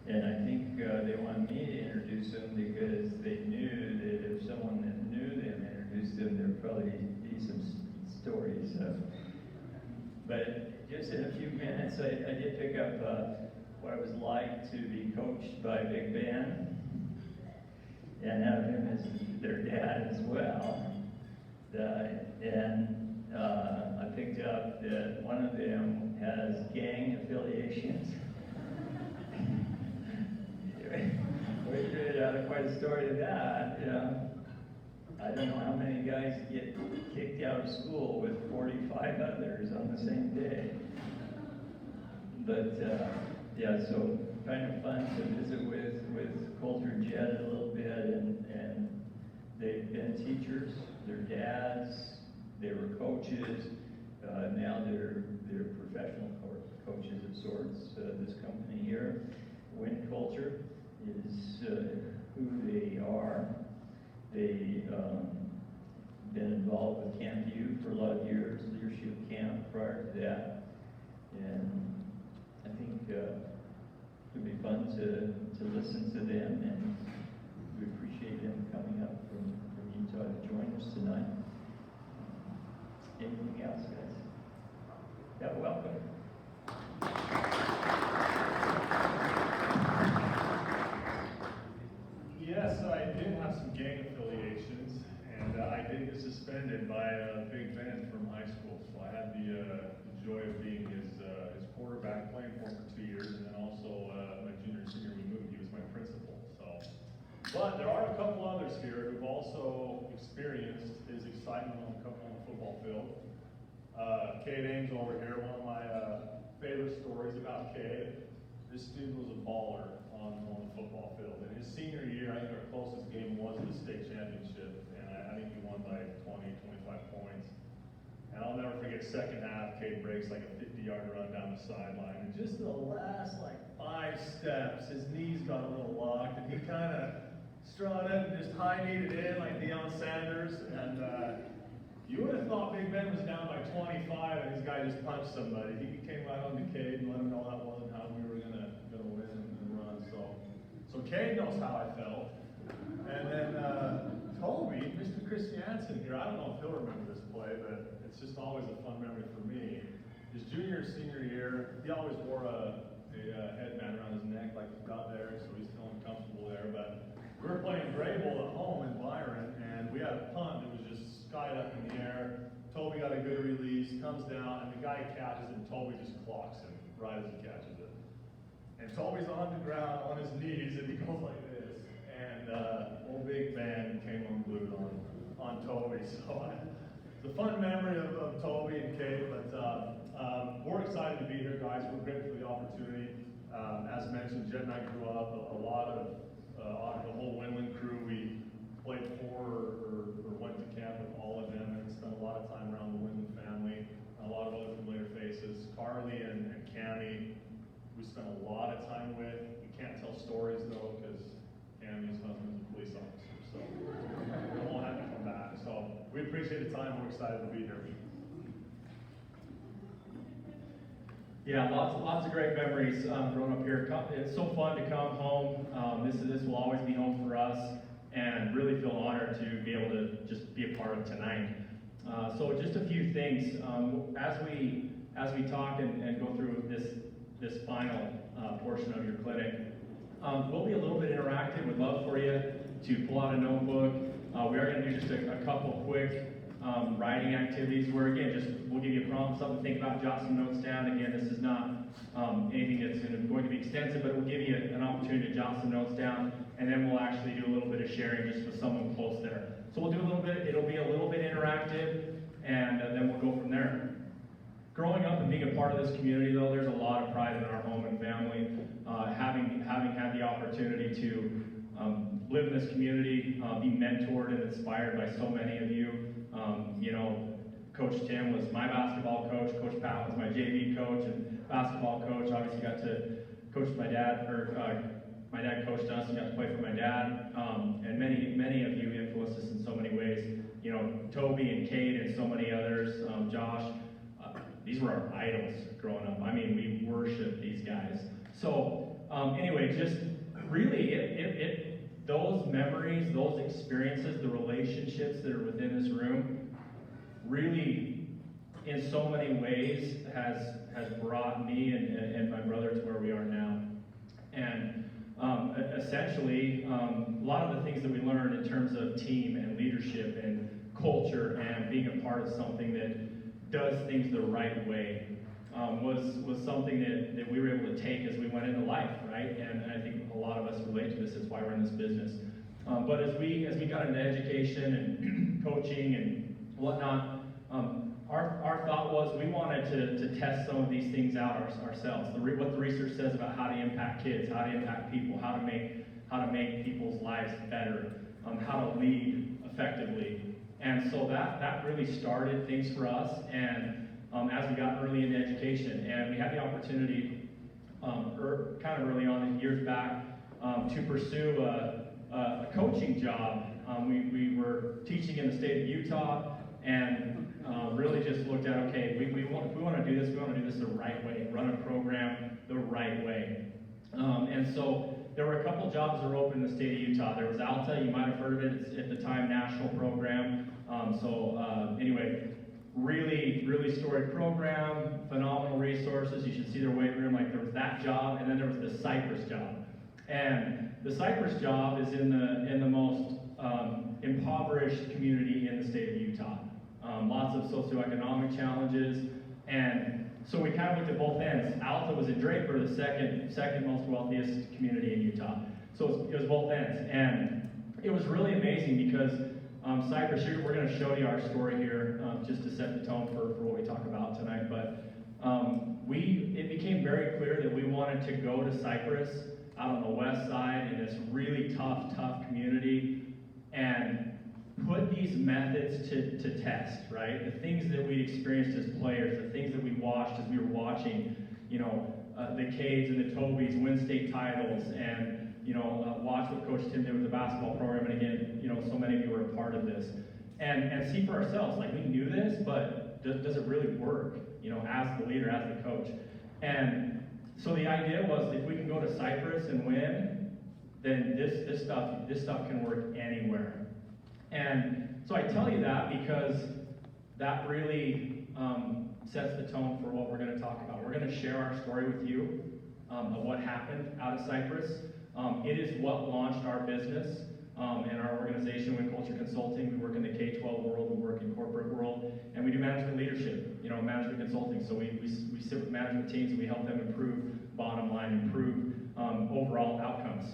And I think they wanted me to introduce them because they knew that if someone that knew them introduced them, there'd probably be some stories. But just in a few minutes, I did pick up what it was like to be coached by Big Ben and have him as their dad as well. I picked up that one of them has gang affiliations. We had quite a story to that. I don't know how many guys get kicked out of school with 45 others on the same day. But yeah, so kind of fun to visit with Coulter and Jed a little bit, and they've been teachers, they're dads, they were coaches, now they're professional coaches of sorts. This company here, Wind Culture, is who they are. They been involved with Camp U for a lot of years, leadership camp prior to that, and I think it would be fun to listen to them, and we appreciate them coming up from Utah to join us tonight. Anything else, guys? Yeah, welcome. Yes, I did have some gang affiliations, and I did get suspended by Big Ben from high school. So I had the joy of being his quarterback, playing for him for 2 years, and then also my junior and senior we moved. He was my principal. But there are a couple others here who've also experienced his excitement on the football field. Cade Ames over here, one of my favorite stories about Cade. This dude was a baller on the football field. In his senior year, I think our closest game was the state championship, and I think he won by 20, 25 points. And I'll never forget, second half, Cade breaks like a 50-yard run down the sideline. And just the last 5 steps, his knees got a little locked, and he kind of strutted and just high-kneed it in like Deion Sanders. And you would have thought Big Ben was down by 25 and this guy just punched somebody. He came right on to Cade and let him know that wasn't how we were gonna win and run. So Cade knows how I felt. And then Toby, Mr. Christiansen here, I don't know if he'll remember this play, but it's just always a fun memory for me. His junior and senior year, he always wore a headband around his neck like he got there, so he's feeling comfortable there. But we were playing Grable at home in Byron, and we had a punt that was just skied up in the air. Toby got a good release, comes down, and the guy catches it, and Toby just clocks him right as he catches it. And Toby's on the ground on his knees, and he goes like this. And old Big Ben came unglued on Toby. So it's a fun memory of Toby and Kate, but we're excited to be here, guys. We're grateful for the opportunity. As mentioned, Jed and I grew up a lot of the whole Winland crew. We played for or went to camp with all of them, and spent a lot of time around the Winland family. A lot of other familiar faces. Carly and Cammie, we spent a lot of time with. We can't tell stories though, because Cammie's husband's a police officer, so we won't have to come back. So we appreciate the time. We're excited to be here. Yeah, lots of great memories growing up here. It's so fun to come home. This will always be home for us, and really feel honored to be able to just be a part of tonight. So just a few things as we talk and go through this final portion of your clinic. We'll be a little bit interactive. We'd love for you to pull out a notebook. We are going to do just a couple quick writing activities where, again, we'll give you a prompt, something to think about, jot some notes down. Again, this is not anything that's going to be extensive, but we'll give you an opportunity to jot some notes down, and then we'll actually do a little bit of sharing just with someone close there. So we'll do a little bit, it'll be a little bit interactive, and then we'll go from there. Growing up and being a part of this community, though, there's a lot of pride in our home and family. Having had the opportunity to live in this community, be mentored and inspired by so many of you. Coach Tim was my basketball coach. Coach Pat was my JV coach and basketball coach. Obviously got to coach my dad, my dad coached us and got to play for my dad. And many of you influenced us in so many ways. Toby and Kate and so many others, Josh. These were our idols growing up. I mean, we worshiped these guys. So Anyway, just really, those memories, those experiences, the relationships that are within this room, really, in so many ways, has brought me and my brother to where we are now. And essentially, a lot of the things that we learned in terms of team and leadership and culture and being a part of something that does things the right way was something that we were able to take as we went into life, right? And I think a lot of us relate to this. It's why we're in this business. But as we got into education and coaching and whatnot, our thought was we wanted to test some of these things out ourselves. What the research says about how to impact kids, how to impact people, how to make people's lives better, how to lead effectively. And so that really started things for us. And as we got early into education, and we had the opportunity, kind of early on, years back, to pursue a coaching job. We were teaching in the state of Utah, and really just looked at, okay, if we want to do this, we want to do this the right way, run a program the right way. And so there were a couple jobs that were open in the state of Utah. There was Alta, you might have heard of it. It's at the time national program. Anyway, really storied program, phenomenal resources. You should see their weight room. Like, there was that job, and then there was the Cypress job. And the Cypress job is in the most impoverished community in the state of Utah. Lots of socioeconomic challenges, and so we kind of looked at both ends. Alta was in Draper, the second most wealthiest community in Utah. So it was both ends, and it was really amazing because Cypress, we're going to show you our story here just to set the tone for what we talk about tonight. But it became very clear that we wanted to go to Cypress out on the west side in this really tough community and put these methods to test, right? The things that we experienced as players, the things that we watched as we were watching, the Cades and the Tobies win state titles, and watch what Coach Tim did with the basketball program. And again, so many of you were a part of this, and see for ourselves, like, we knew this, but does it really work? As the leader, as the coach. And so the idea was, if we can go to Cypress and win, then this stuff can work anywhere. And so I tell you that because that really sets the tone for what we're going to talk about. We're going to share our story with you of what happened out of Cypress. It is what launched our business and our organization, Win Culture Consulting. We work in the K-12 world, we work in corporate world, and we do management leadership, management consulting. So we sit with management teams and we help them improve bottom line, improve overall outcomes.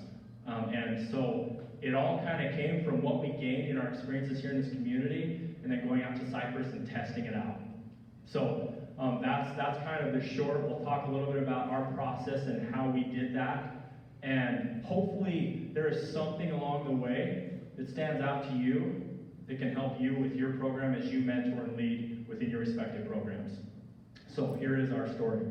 And so it all kind of came from what we gained in our experiences here in this community, and then going out to Cypress and testing it out. So that's kind of the short. We'll talk a little bit about our process and how we did that. And hopefully there is something along the way that stands out to you that can help you with your program as you mentor and lead within your respective programs. So here is our story.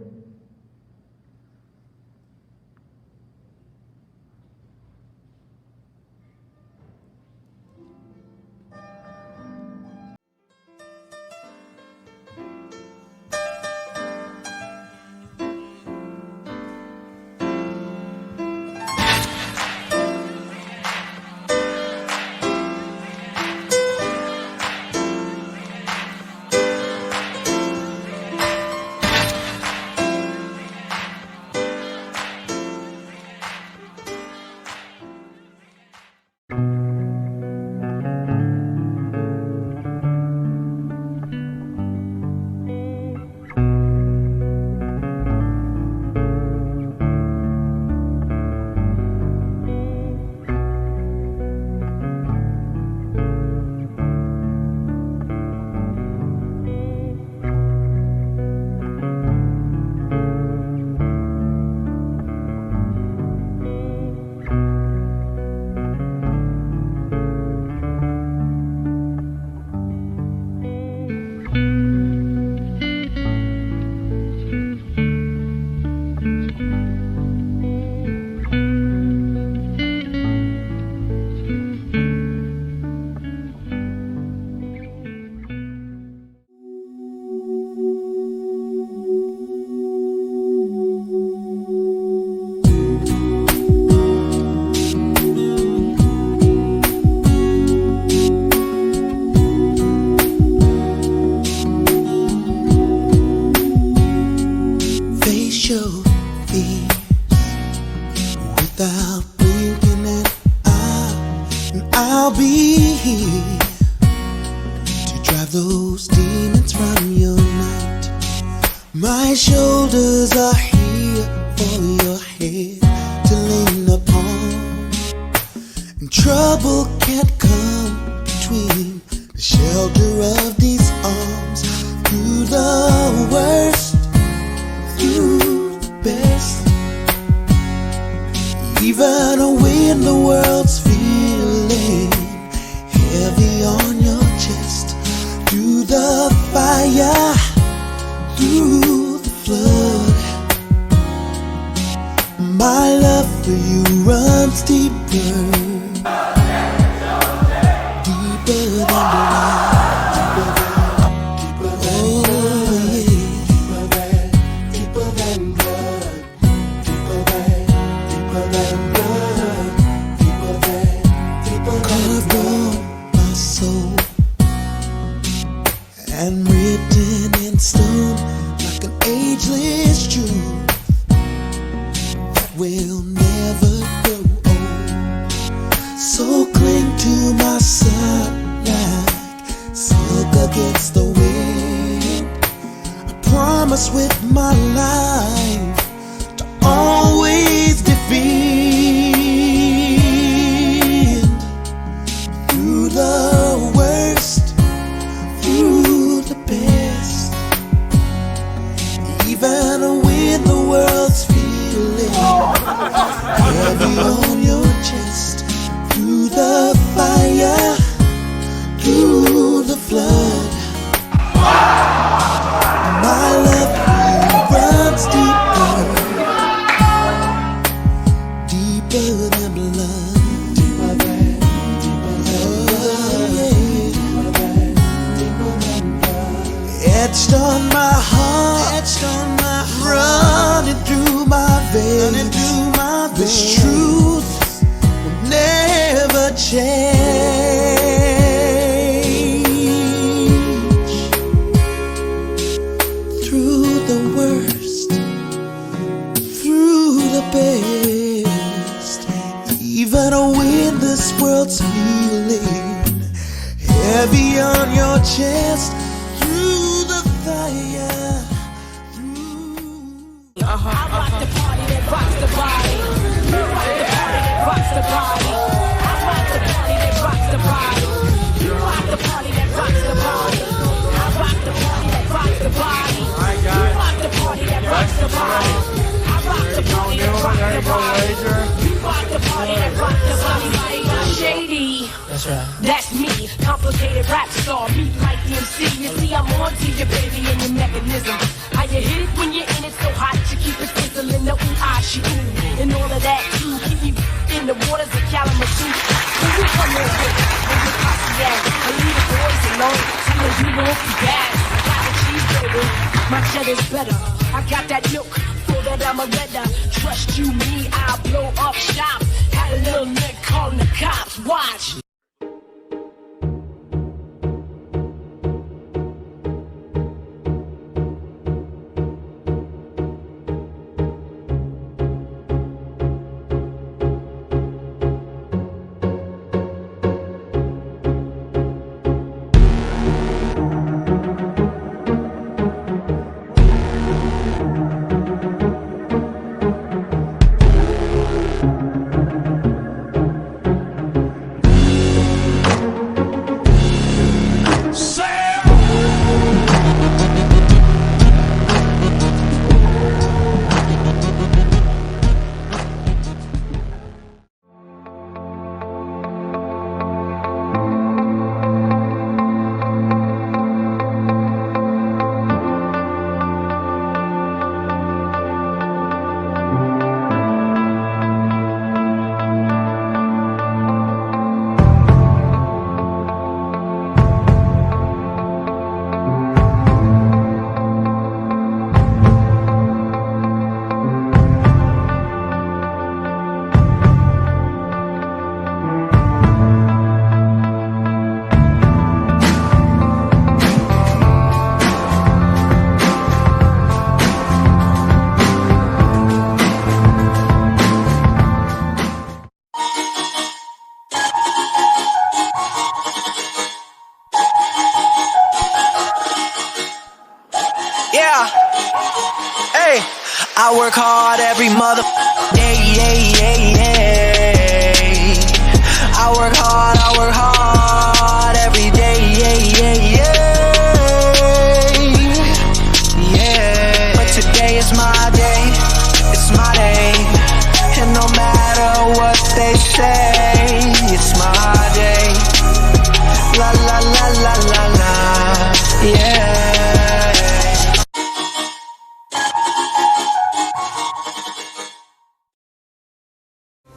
shoulders are here for your head to lean upon, and trouble can't come between the shelter of these arms. Through the worst, through the best, even when the world's feeling heavy on your chest. Through the fire, through the flood, my love for you runs deeper, deeper than blood. And written in stone like an ageless truth that will never grow old. So cling to my side like silk against the wind. I promise with my life to always defend. Through the worst, through the best, even when the world's feeling heavy on your chest. Through the fire, through the flood, my love for you runs deeper, deeper than blood. Etched on my heart, running through my veins. This truth will never change. Through the worst, through the best, even when this world's feeling heavy on your chest. I rock the party that rocks the body. You rock the party that rocks the body. I rock the party that rocks the body. You rock the party that rocks the body. I rock the party that rocks the body. You rock the party that rocks the body. I rock the party that rocks the body. You rock the party that rocks the body. Shady. That's right. That's me. Complicated rap star. Me like the MC. You see, I'm on to your baby and your mechanism. How you hit it when you're in it so hot, you keep it sizzling, the ooh-ah-she ooh, and all of that too, keep you in the waters of Kalamazoo. When you come in with, when you posse at, I leave the boys alone, tell them you won't be bad. I got a cheese, baby, my cheddar's better. I got that milk, so that I'm a redder. Trust you, me, I'll blow up shop. Had a little nigga calling the cops, watch. I work hard every mother day, I work hard every day, But today is my day, it's my day. And no matter what they say, it's my day. La la la la la la, yeah.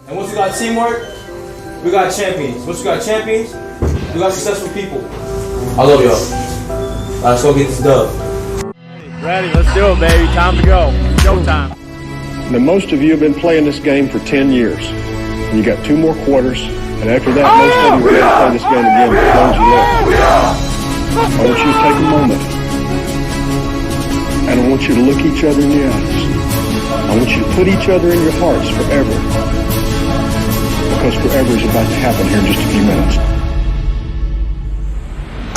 And once we got teamwork, we got champions. Once we got champions, we got successful people. I love y'all. Let's go get this dub. Ready, let's do it, baby. Time to go. Showtime. Now, most of you have been playing this game for 10 years. You got 2 more quarters, and after that, most of you are going to play this game again as long as you live. I want you to take a moment, and I want you to look each other in the eyes. I want you to put each other in your hearts forever, because forever is about to happen here in just a few minutes.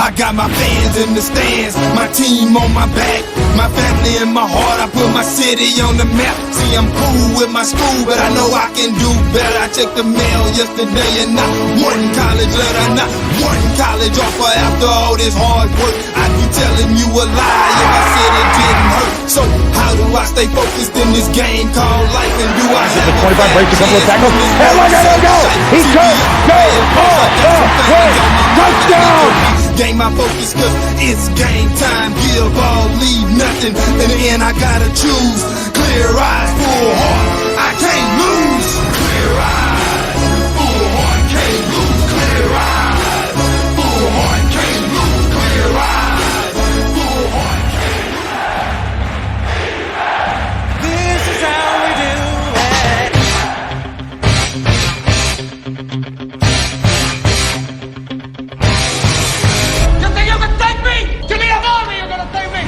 I got my fans in the stands, my team on my back, my family in my heart. I put my city on the map. See, I'm cool with my school, but I know I can do better. I checked the mail yesterday and not one college letter, not one college offer after all this hard work. I'd be telling you a lie if I said it didn't hurt. So how do I stay focused in this game called life? And do I have a 25 breaks, a couple of tackles, and look at him go! He could go all the way! Touchdown! Gain my focus cause it's game time. Give all, leave nothing. In the end I gotta choose. Clear eyes, full heart, I can't lose. Clear eyes, full heart, can't lose. Clear eyes, full heart, can't lose. Clear eyes, full heart, can't lose. This is how we do it. You think you can thank me? Give me a moment, you're gonna thank me.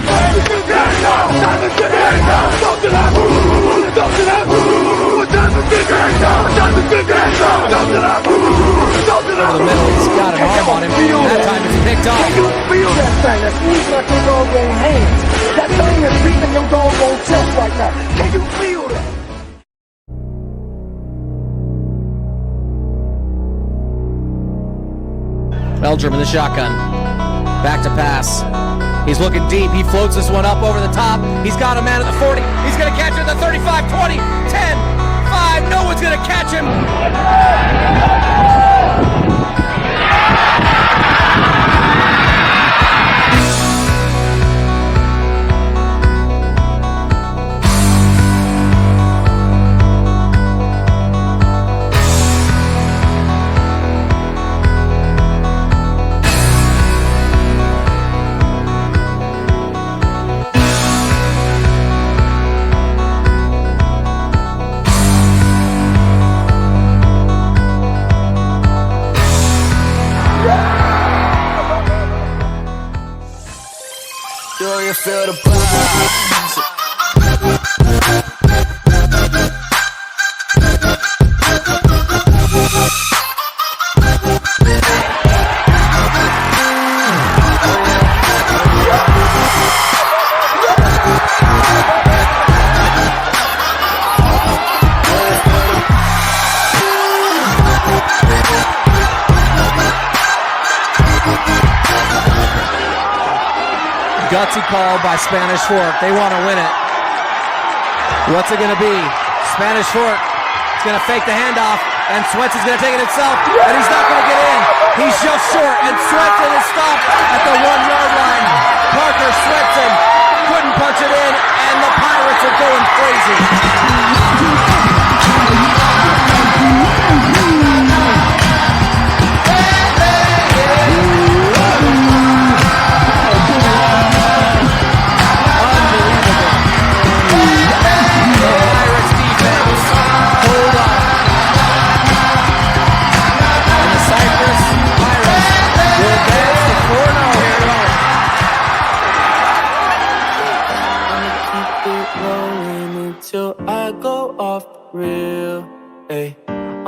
Over the middle, he's got an arm on him. That time it's picked off. Can you feel that thing that's moving like your doggone hands? That thing that's beating your doggone chest right now. Can you feel that? Meldrum in the shotgun. Back to pass. He's looking deep. He floats this one up over the top. He's got a man at the 40. He's going to catch it at the 35, 20, 10, 5. No one's going to catch him. Do you feel the buzz? Gutsy call by Spanish Fork. They want to win it. What's it going to be? Spanish Fork is going to fake the handoff, and Swenson's going to take it himself, and he's not going to get in. He's just short, and Swenson is stopped at the 1-yard line. Parker Swenson couldn't punch it in, and the Pirates are going crazy.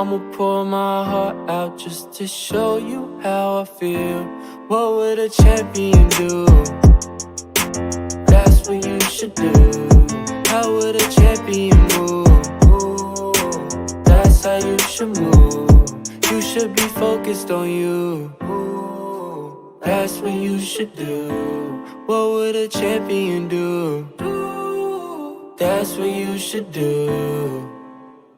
I'ma pour my heart out just to show you how I feel. What would a champion do? That's what you should do. How would a champion move? That's how you should move. You should be focused on you. That's what you should do. What would a champion do? That's what you should do.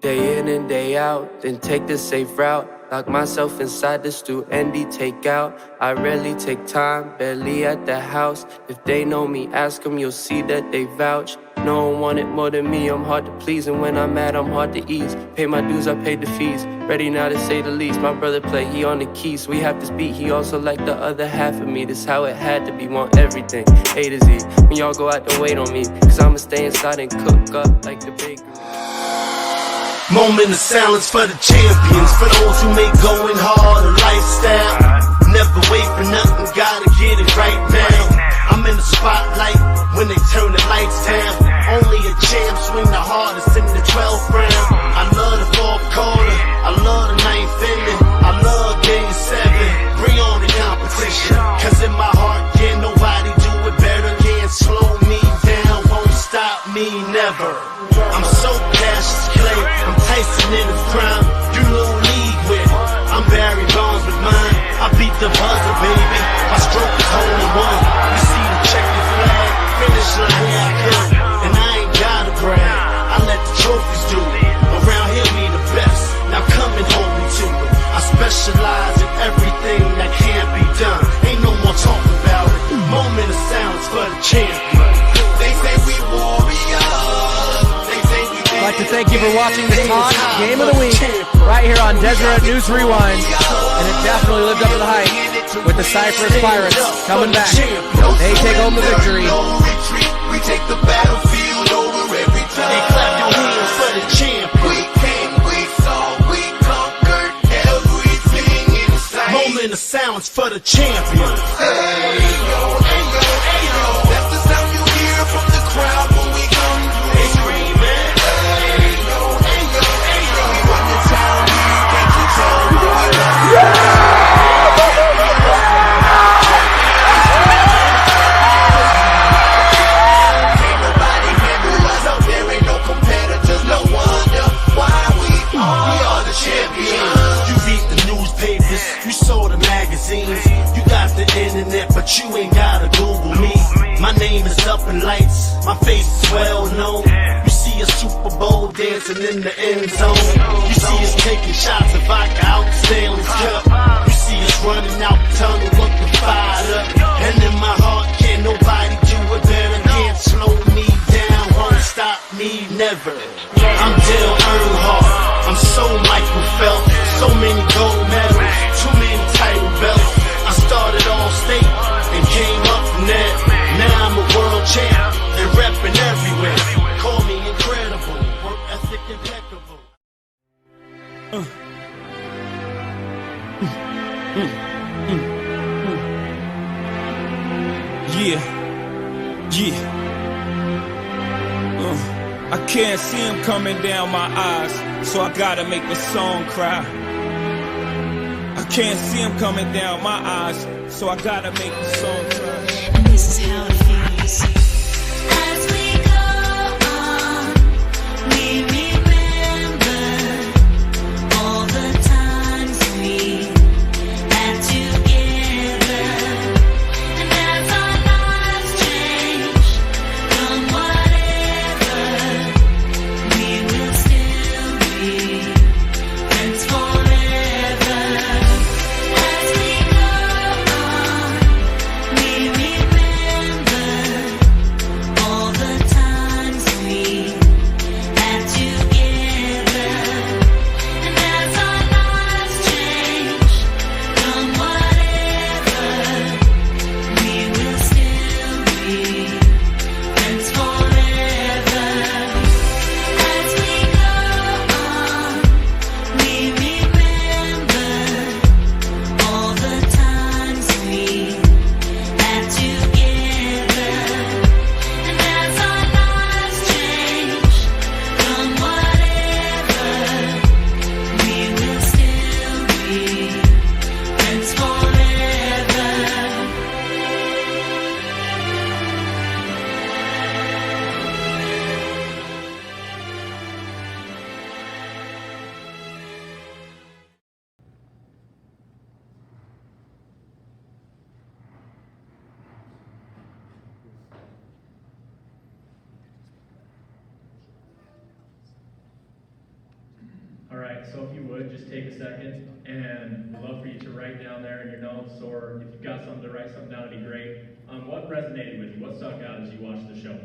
Day in and day out, then take the safe route. Lock myself inside the stew, Andy take out. I rarely take time, barely at the house. If they know me, ask them, you'll see that they vouch. No one want it more than me, I'm hard to please. And when I'm mad, I'm hard to ease. Pay my dues, I paid the fees. Ready now to say the least. My brother play, he on the keys. We have this beat, he also like the other half of me. This how it had to be, want everything, A to Z. When y'all go out to wait on me, cause I'ma stay inside and cook up like the bakery. Moment of silence for the champions, for those who make going hard a lifestyle. Never wait for nothing, gotta get it right now. I'm in the spotlight when they turn the lights down. Only a champ swing the hardest in the 12th round. I love the fourth quarter, I love the ninth inning, I love game 7. Bring on the competition, cause in my heart, yeah, nobody do it better. Can't slow me down, won't stop me, never. I'm so Cassius Clay, I'm Tyson in his prime. You know league with, I'm Barry Bonds with mine. I beat the buzzer, baby, my stroke is hole in one. You see the checkered flag, finish line, here I come. And I ain't gotta brag, I let the trophies do it. Around here we the best, now come and hold me to it. I specialize in everything that can't be done. Ain't no more talk about it. Moment of silence for the champion. They say we warriors. I'd like to thank you for watching the Talk Game of the Week right here on Deseret News Rewind. And it definitely lived up to the hype with the Cypress Pirates coming back. They take home the victory. We take the battlefield over every time. Hey, clap your hands for the champion. We came, we saw, we conquered everything in sight. Moment of silence for the champion. Hey yo, hey yo, hey yo. That's the sound you hear from the crowd when we come through. They screaming. Hey yo, hey yo, hey yo. We run the town, we get to town. You saw the magazines, you got the internet, but you ain't gotta Google me. My name is up in lights, my face is well known. You see a Super Bowl dancing in the end zone. You see us taking shots of vodka out the Stanley's Cup. You see us running out the tunnel looking fired up. And in my heart, can't nobody do it better. Can't slow me down, won't stop me, never. I'm Dale Earnhardt, I'm so Michael Phelps. So many gold medals, too many title belts. I started all state and came up from that. Now I'm a world champ and repping everywhere. Call me incredible, work ethic impeccable. I can't see him coming down my eyes, so I gotta make the song cry. I can't see him coming down my eyes, so I gotta make the song cry. And this is how it feels. As we go on, we remember all the times we had together. And as our lives change from whatever, we will still be friends forever. As we go on, we remember right, so if you would, just take a second, and we'd love for you to write down there in your notes, or if you've got something to write something down, it'd be great. What resonated with you? What stuck out as you watched the show?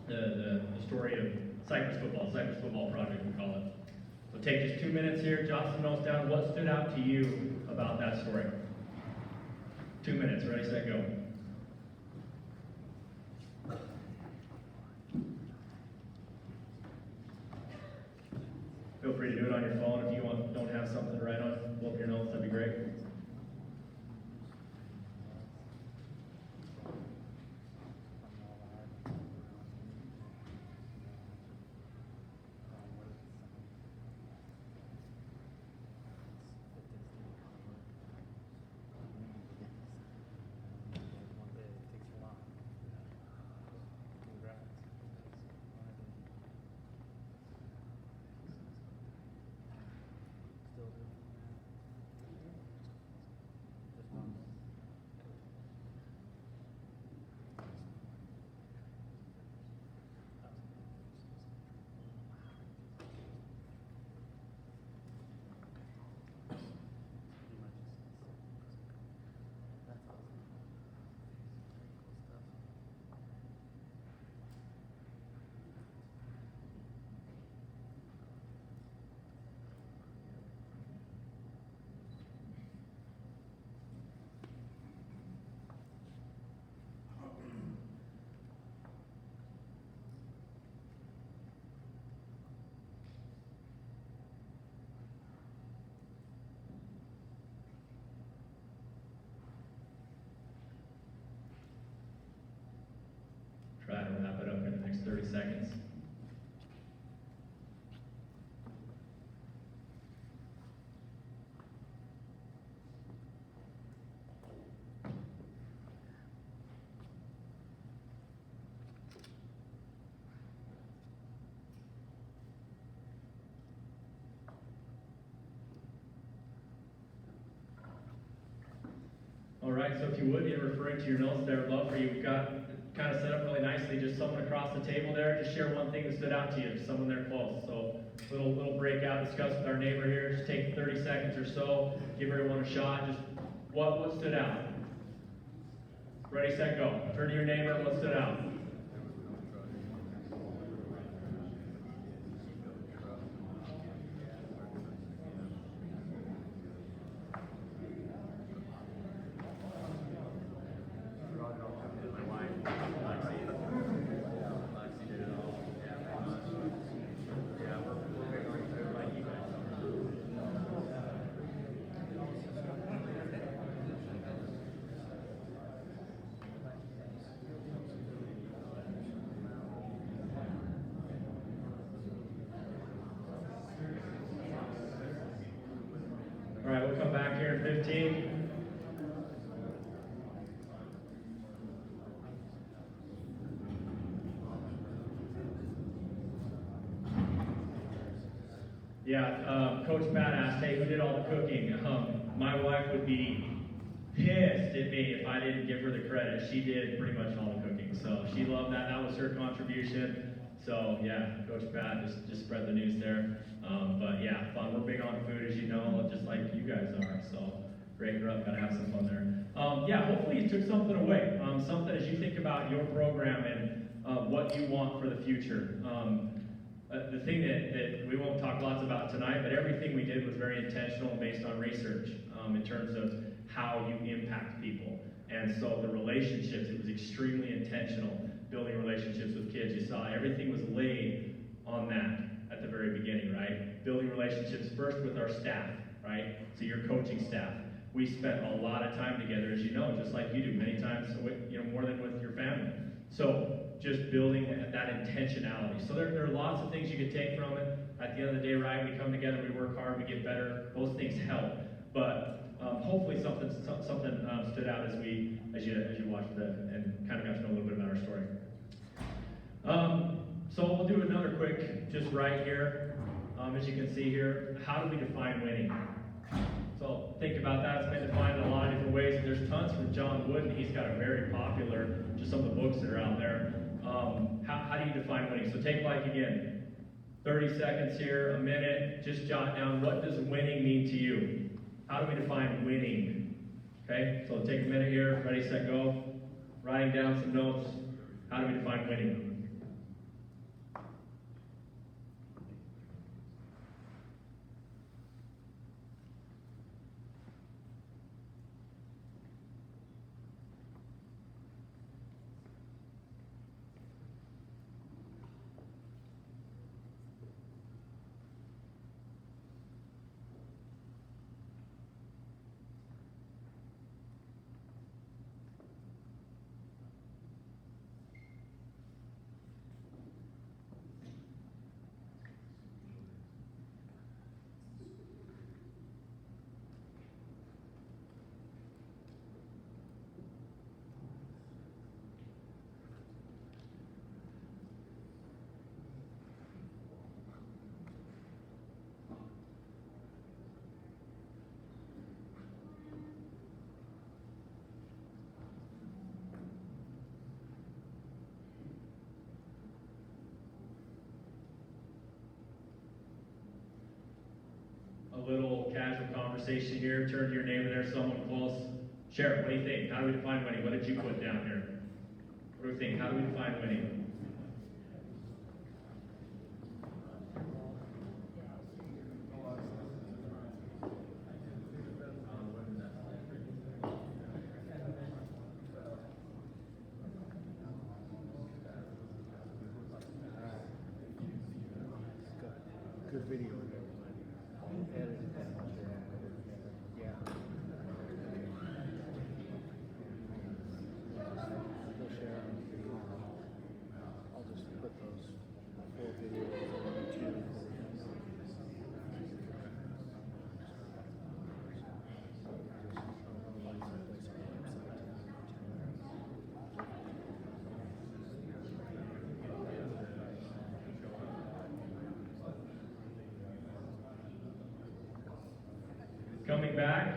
The story of Cypress Football Project, we call it. So take just 2 minutes here, jot some notes down. What stood out to you about that story? 2 minutes, ready, set, go. Feel free to do it on your phone. If you don't have something to write on, pull up your notes, that'd be great. Try to wrap it up in the next 30 seconds. All right, so if you would, in referring to your notes there, I'd love for you, we've got kind of set up really nicely, just someone across the table there, just share one thing that stood out to you, just someone there close. So little breakout, discuss with our neighbor here, just take 30 seconds or so, give everyone a shot, just what stood out? Ready, set, go. Turn to your neighbor, what stood out? All right, we'll come back here in 15. Yeah, Coach Pat asked, hey, who did all the cooking? My wife would be pissed at me if I didn't give her the credit. She did pretty much all the cooking, so she loved that. That was her contribution. So yeah, Coach Pat just spread the news there. But yeah, fun. We're big on food, as you know, just like you guys are. So great grub, gotta have some fun there. Yeah, hopefully you took something away. Something as you think about your program and what you want for the future. The thing that we won't talk lots about tonight, but everything we did was very intentional and based on research in terms of how you impact people. And so the relationships, it was extremely intentional, building relationships with kids. You saw everything was laid on that at the very beginning, right? Building relationships first with our staff, right? So your coaching staff. We spent a lot of time together, as you know, just like you do, many times, more than with your family. So just building that intentionality. So there are lots of things you could take from it. At the end of the day, right, we come together, we work hard, we get better. Those things help. But hopefully something stood out as you watched and kind of got to know a little bit about our story. So we'll do another quick, just right here. As you can see here, how do we define winning? So think about that. It's been defined in a lot of different ways. There's tons from John Wooden. He's got a very popular, just some of the books that are out there. How do you define winning? So take like again. 30 seconds here, a minute, just jot down, what does winning mean to you? How do we define winning? Okay, so take a minute here, ready, set, go. Writing down some notes. How do we define winning? A little casual conversation here. Turn to your neighbor there, someone close. Share it. What do you think? How do we define winning? What did you put down here? What do you think? How do we define winning? Good video. I'll just put those 4 videos on YouTube. Coming back.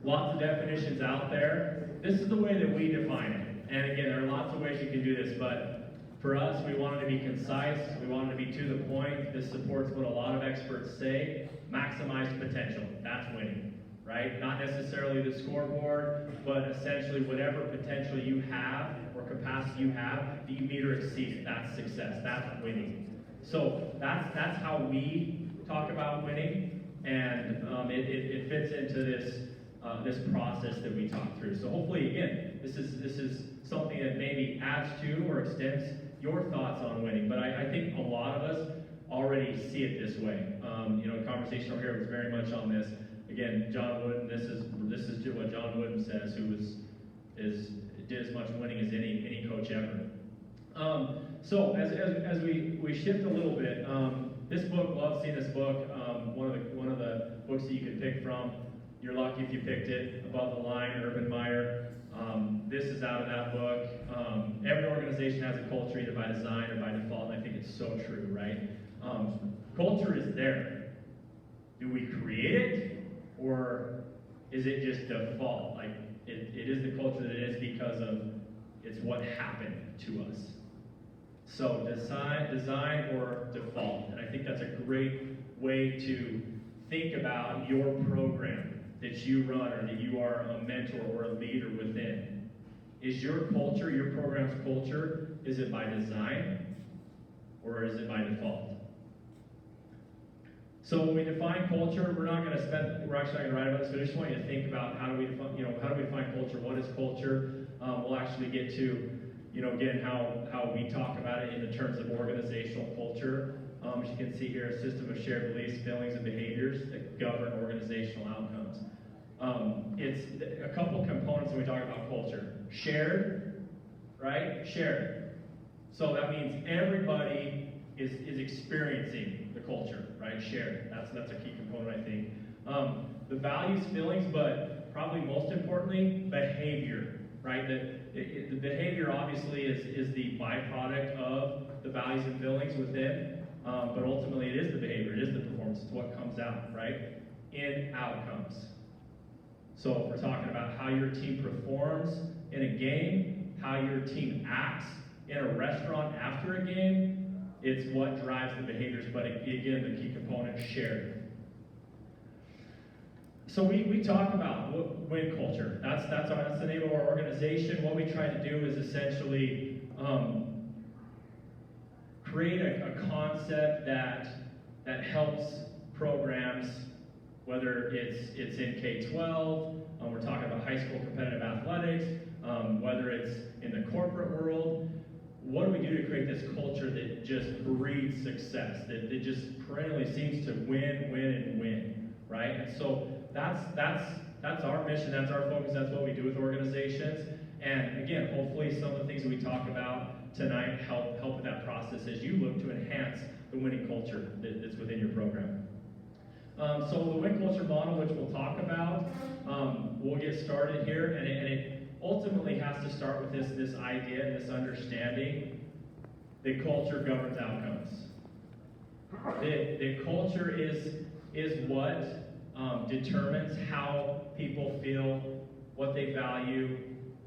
Lots of definitions out there. This is the way that we define it. And again, there are lots of ways you can do this, but for us, we wanted to be concise. We wanted to be to the point. This supports what a lot of experts say, maximize potential. That's winning, right? Not necessarily the scoreboard, but essentially whatever potential you have or capacity you have, that you meet or exceed it. That's success. That's winning. So that's how we talk about winning, and it fits into this process that we talk through. So hopefully, again, this is something that maybe adds to or extends your thoughts on winning. But I think a lot of us already see it this way. The conversation over here was very much on this. Again, John Wooden. This is what John Wooden says, who did as much winning as any coach ever. So as we shift a little bit, this book, love seeing this book. One of the books that you could pick from. You're lucky if you picked it. Above the Line, Urban Meyer. This is out of that book. Every organization has a culture, either by design or by default, and I think it's so true, right? Culture is there. Do we create it, or is it just default? Like, it is the culture that it is because of it's what happened to us. So design or default. And I think that's a great way to think about your program that you run or that you are a mentor or a leader within. Is your culture, your program's culture, is it by design or is it by default? So when we define culture, we're actually not going to write about this, but I just want you to think about how do we define culture? What is culture? We'll actually get to, again, how we talk about it in the terms of organizational culture. As you can see here, a system of shared beliefs, feelings, and behaviors that govern organizational outcomes. It's a couple components when we talk about culture. Shared, right? Shared. So that means everybody is experiencing the culture, right? Shared. That's a key component, I think. The values, feelings, but probably most importantly, behavior, right? The behavior obviously is the byproduct of the values and feelings within. But ultimately, it is the behavior, it is the performance, it's what comes out, right? In outcomes. So if we're talking about how your team performs in a game, how your team acts in a restaurant after a game, it's what drives the behaviors, but again, the key component, shared. So we talk about win culture. That's the name of our organization. What we try to do is essentially create a concept that helps programs, whether it's in K-12, we're talking about high school competitive athletics, whether it's in the corporate world. What do we do to create this culture that just breeds success, that just perennially seems to win, and win, right? And so that's our mission, that's our focus, that's what we do with organizations. And again, hopefully some of the things that we talk about tonight help with that process as you look to enhance the winning culture that's within your program. So the win culture model, which we'll talk about, we'll get started here, and it ultimately has to start with this idea and this understanding that culture governs outcomes. The culture is what determines how people feel, what they value,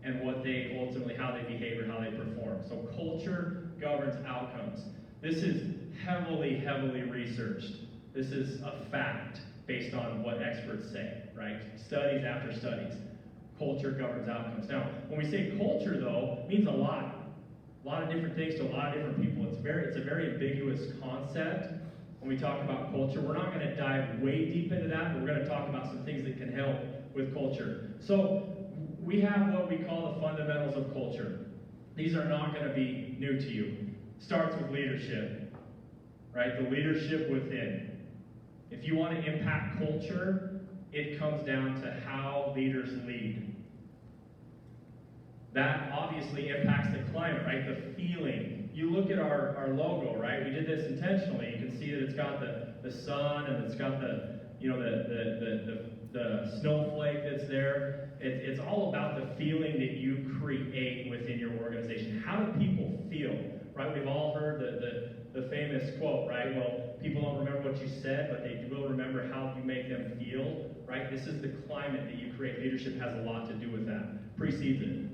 and what they ultimately, how they behave or how they perform. So culture governs outcomes. This is heavily researched. This is a fact based on what experts say, right? Studies after studies. Culture governs outcomes. Now, when we say culture, though, it means a lot of different things to a lot of different people. It's a very ambiguous concept. When we talk about culture, we're not going to dive way deep into that, but we're going to talk about some things that can help with culture. So we have what we call the fundamentals of culture. These are not going to be new to you. Starts with leadership, right? The leadership within. If you want to impact culture, it comes down to how leaders lead. That obviously impacts the climate, right? The feeling. You look at our logo, right? We did this intentionally. You can see that it's got the sun and it's got the snowflake that's there. It's all about the feeling that you create within your organization. How do people feel, right? We've all heard the famous quote, right? Well, people don't remember what you said, but they will remember how you make them feel, right? This is the climate that you create. Leadership has a lot to do with that. Precedes it.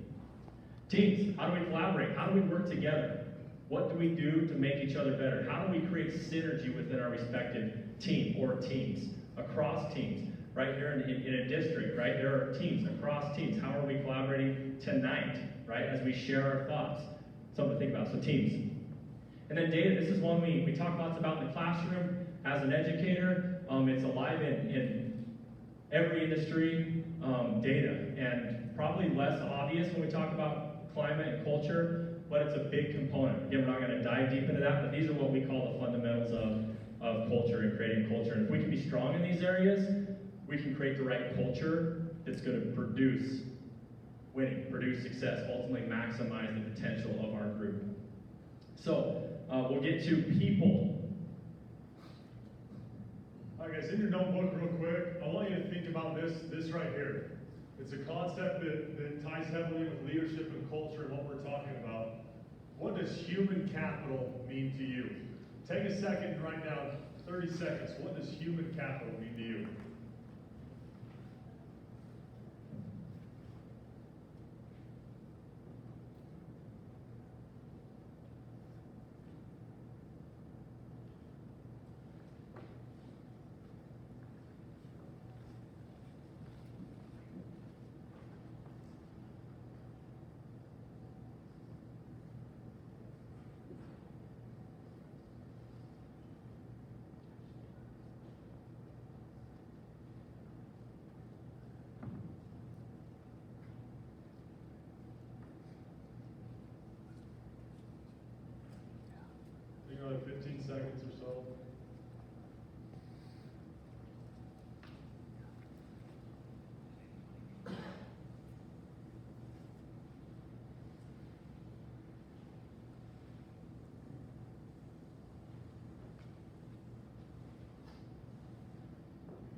Teams, how do we collaborate? How do we work together? What do we do to make each other better? How do we create synergy within our respective team or teams, across teams? Right here in a district, right? There are teams, across teams. How are we collaborating tonight, right? As we share our thoughts. Something to think about, so teams. And then data, this is one we talk lots about in the classroom. As an educator, it's alive in every industry, data. And probably less obvious when we talk about climate and culture, but it's a big component. Again, we're not going to dive deep into that, but these are what we call the fundamentals of culture and creating culture. And if we can be strong in these areas, we can create the right culture that's going to produce winning, produce success, ultimately maximize the potential of our group. So, we'll get to people. All right, guys, in your notebook real quick, I want you to think about this right here. It's a concept that ties heavily with leadership and culture and what we're talking about. What does human capital mean to you? Take a second right now, 30 seconds. What does human capital mean to you? Another 15 seconds or so.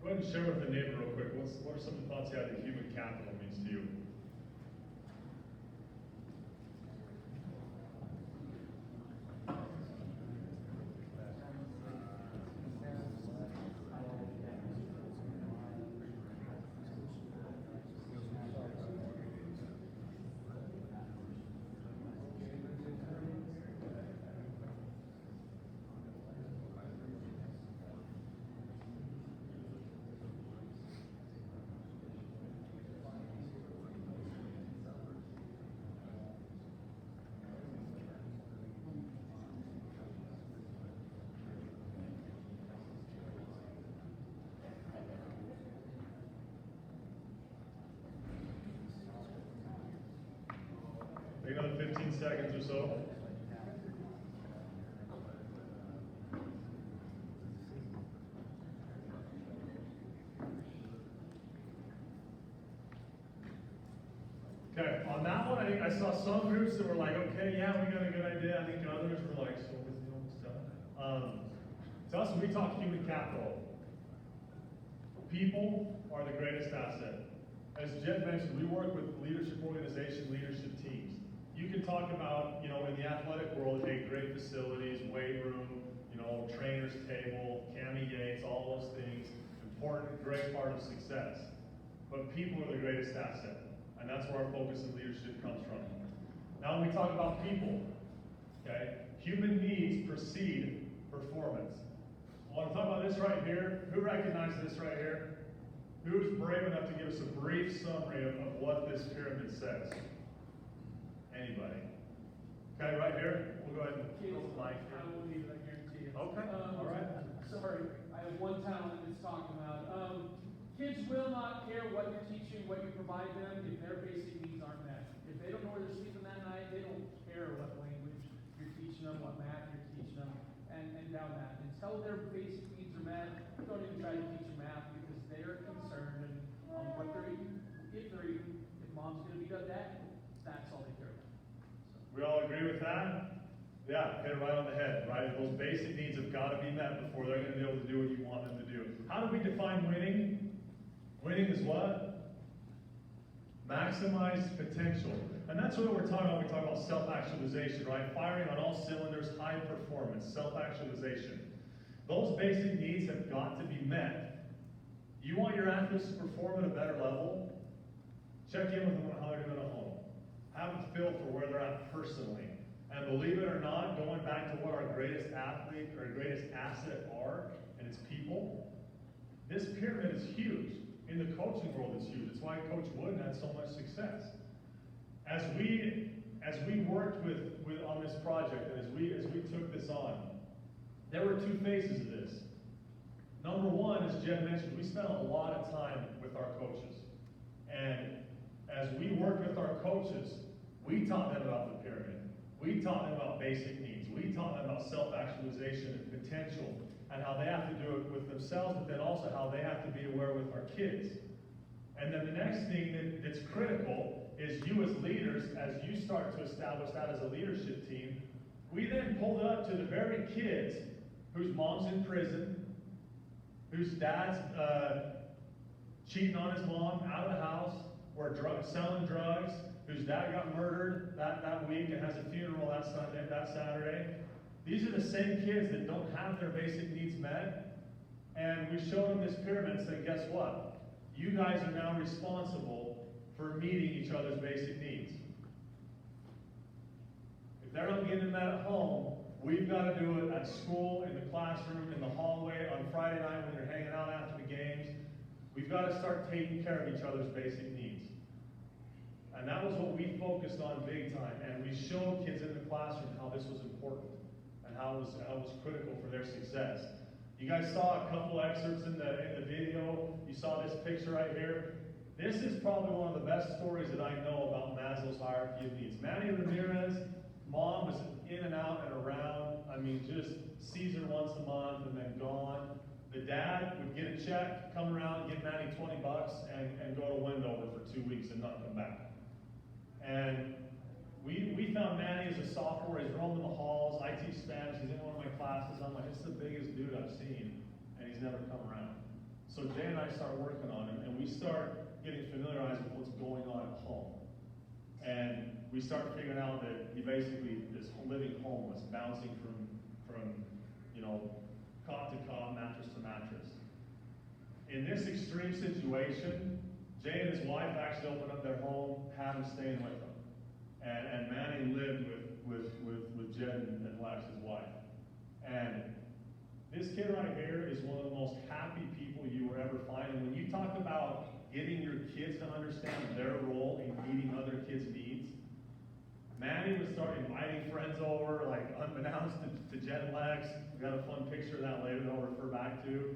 Go ahead and share with the neighbor real quick. What are some of the thoughts you had that human capital means to you? Maybe another 15 seconds or so. Okay, on that one, I think I saw some groups that were like, okay, yeah, we got a good idea. I think others were like, so what's the almost done? To us, when we talk human capital, people are the greatest asset. As Jen mentioned, we work with leadership organizations, leadership teams. You can talk about, in the athletic world, hey, great facilities, weight room, trainer's table, Cami Yates, all those things, important, great part of success. But people are the greatest asset. And that's where our focus in leadership comes from. Now when we talk about people, okay, human needs precede performance. I want to talk about this right here. Who recognizes this right here? Who's brave enough to give us a brief summary of what this pyramid says? Anybody? Okay, right here. We'll go ahead and close the mic here. I will need it, I guarantee you. Okay, all right. Sorry, I have one talent it's talking about. Kids will not care what you're teaching, what you provide them, if their basic needs aren't met. If they don't know where they're sleeping that night, they don't care what language you're teaching them, what math you're teaching them, and down that. Until their basic needs are met, don't even try to teach them math because they're concerned on what they're eating, if they're eating, if mom's going to beat up dad. That's all they care about. We all agree with that? Yeah, hit it right on the head, right? Those basic needs have got to be met before they're going to be able to do what you want them to do. How do we define winning? Winning is what? Maximize potential. And that's what we're talking about when we talk about self-actualization, right? Firing on all cylinders, high performance, self-actualization. Those basic needs have got to be met. You want your athletes to perform at a better level? Check in with them on how they're doing at home. Have a feel for where they're at personally. And believe it or not, going back to what our greatest athlete or greatest asset are, and it's people, this pyramid is huge. In the coaching world, it's huge. It's why Coach Wooden had so much success. As we worked with on this project, and as we took this on, there were two phases of this. Number one, as Jen mentioned, we spent a lot of time with our coaches. And as we worked with our coaches, we taught them about the pyramid. We taught them about basic needs. We taught them about self-actualization and potential and how they have to do it with themselves, but then also how they have to be aware with our kids. And then the next thing that's critical is you as leaders, as you start to establish that as a leadership team, we then pulled it up to the very kids whose mom's in prison, whose dad's cheating on his mom, out of the house, or selling drugs, whose dad got murdered that week and has a funeral that Saturday. These are the same kids that don't have their basic needs met. And we showed them this pyramid and said, guess what? You guys are now responsible for meeting each other's basic needs. If they're not getting met at home, we've got to do it at school, in the classroom, in the hallway, on Friday night when you're hanging out after the games. We've got to start taking care of each other's basic needs. And that was what we focused on big time. And we showed kids in the classroom how this was important and how it was critical for their success. You guys saw a couple excerpts in the video. You saw this picture right here. This is probably one of the best stories that I know about Maslow's hierarchy of needs. Manny Ramirez, mom was in and out and around. I mean, just sees her once a month and then gone. The dad would get a check, come around, give Manny $20 and go to Wendover for 2 weeks and not come back. And we found Manny as a sophomore. He's roaming the halls. I teach Spanish. He's in one of my classes. I'm like, it's the biggest dude I've seen, and he's never come around. So Jay and I start working on him, and we start getting familiarized with what's going on at home. And we start figuring out that he basically is living homeless, bouncing from cot to cot, mattress to mattress. In this extreme situation, Jay and his wife actually opened up their home, had him staying with them. And Manny lived with Jen and Lex, his wife. And this kid right here is one of the most happy people you will ever find. And when you talk about getting your kids to understand their role in meeting other kids' needs, Manny would start inviting friends over, like unbeknownst to Jen and Lex. We got a fun picture of that later that I'll refer back to.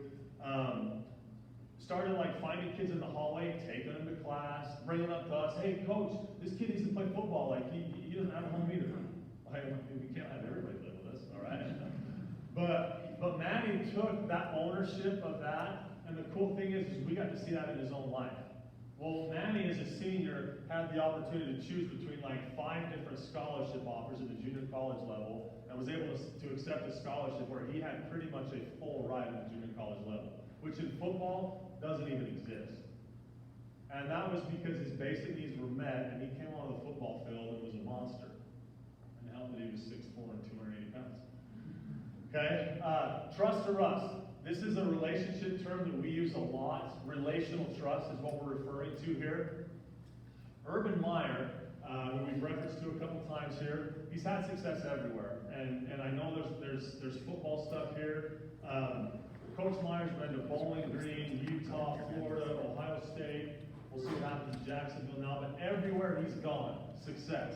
Started like finding kids in the hallway, taking them to class, bringing them up to us. Hey, coach, this kid needs to play football. Like he doesn't have a home either. We can't have everybody live with us, all right? But Manny took that ownership of that, and the cool thing is we got to see that in his own life. Well, Manny, as a senior, had the opportunity to choose between like 5 different scholarship offers at the junior college level, and was able to accept a scholarship where he had pretty much a full ride at the junior college level, which in football doesn't even exist. And that was because his basic needs were met, and he came on the football field and was a monster. And helped that he was 6'4" and 280 pounds. Okay, trust or rust. This is a relationship term that we use a lot. Relational trust is what we're referring to here. Urban Meyer, who we've referenced to a couple times here, he's had success everywhere. And I know there's football stuff here. Coach Meyer's been to Bowling Green, Utah, Florida, Ohio State. We'll see what happens in Jacksonville now. But everywhere he's gone, success.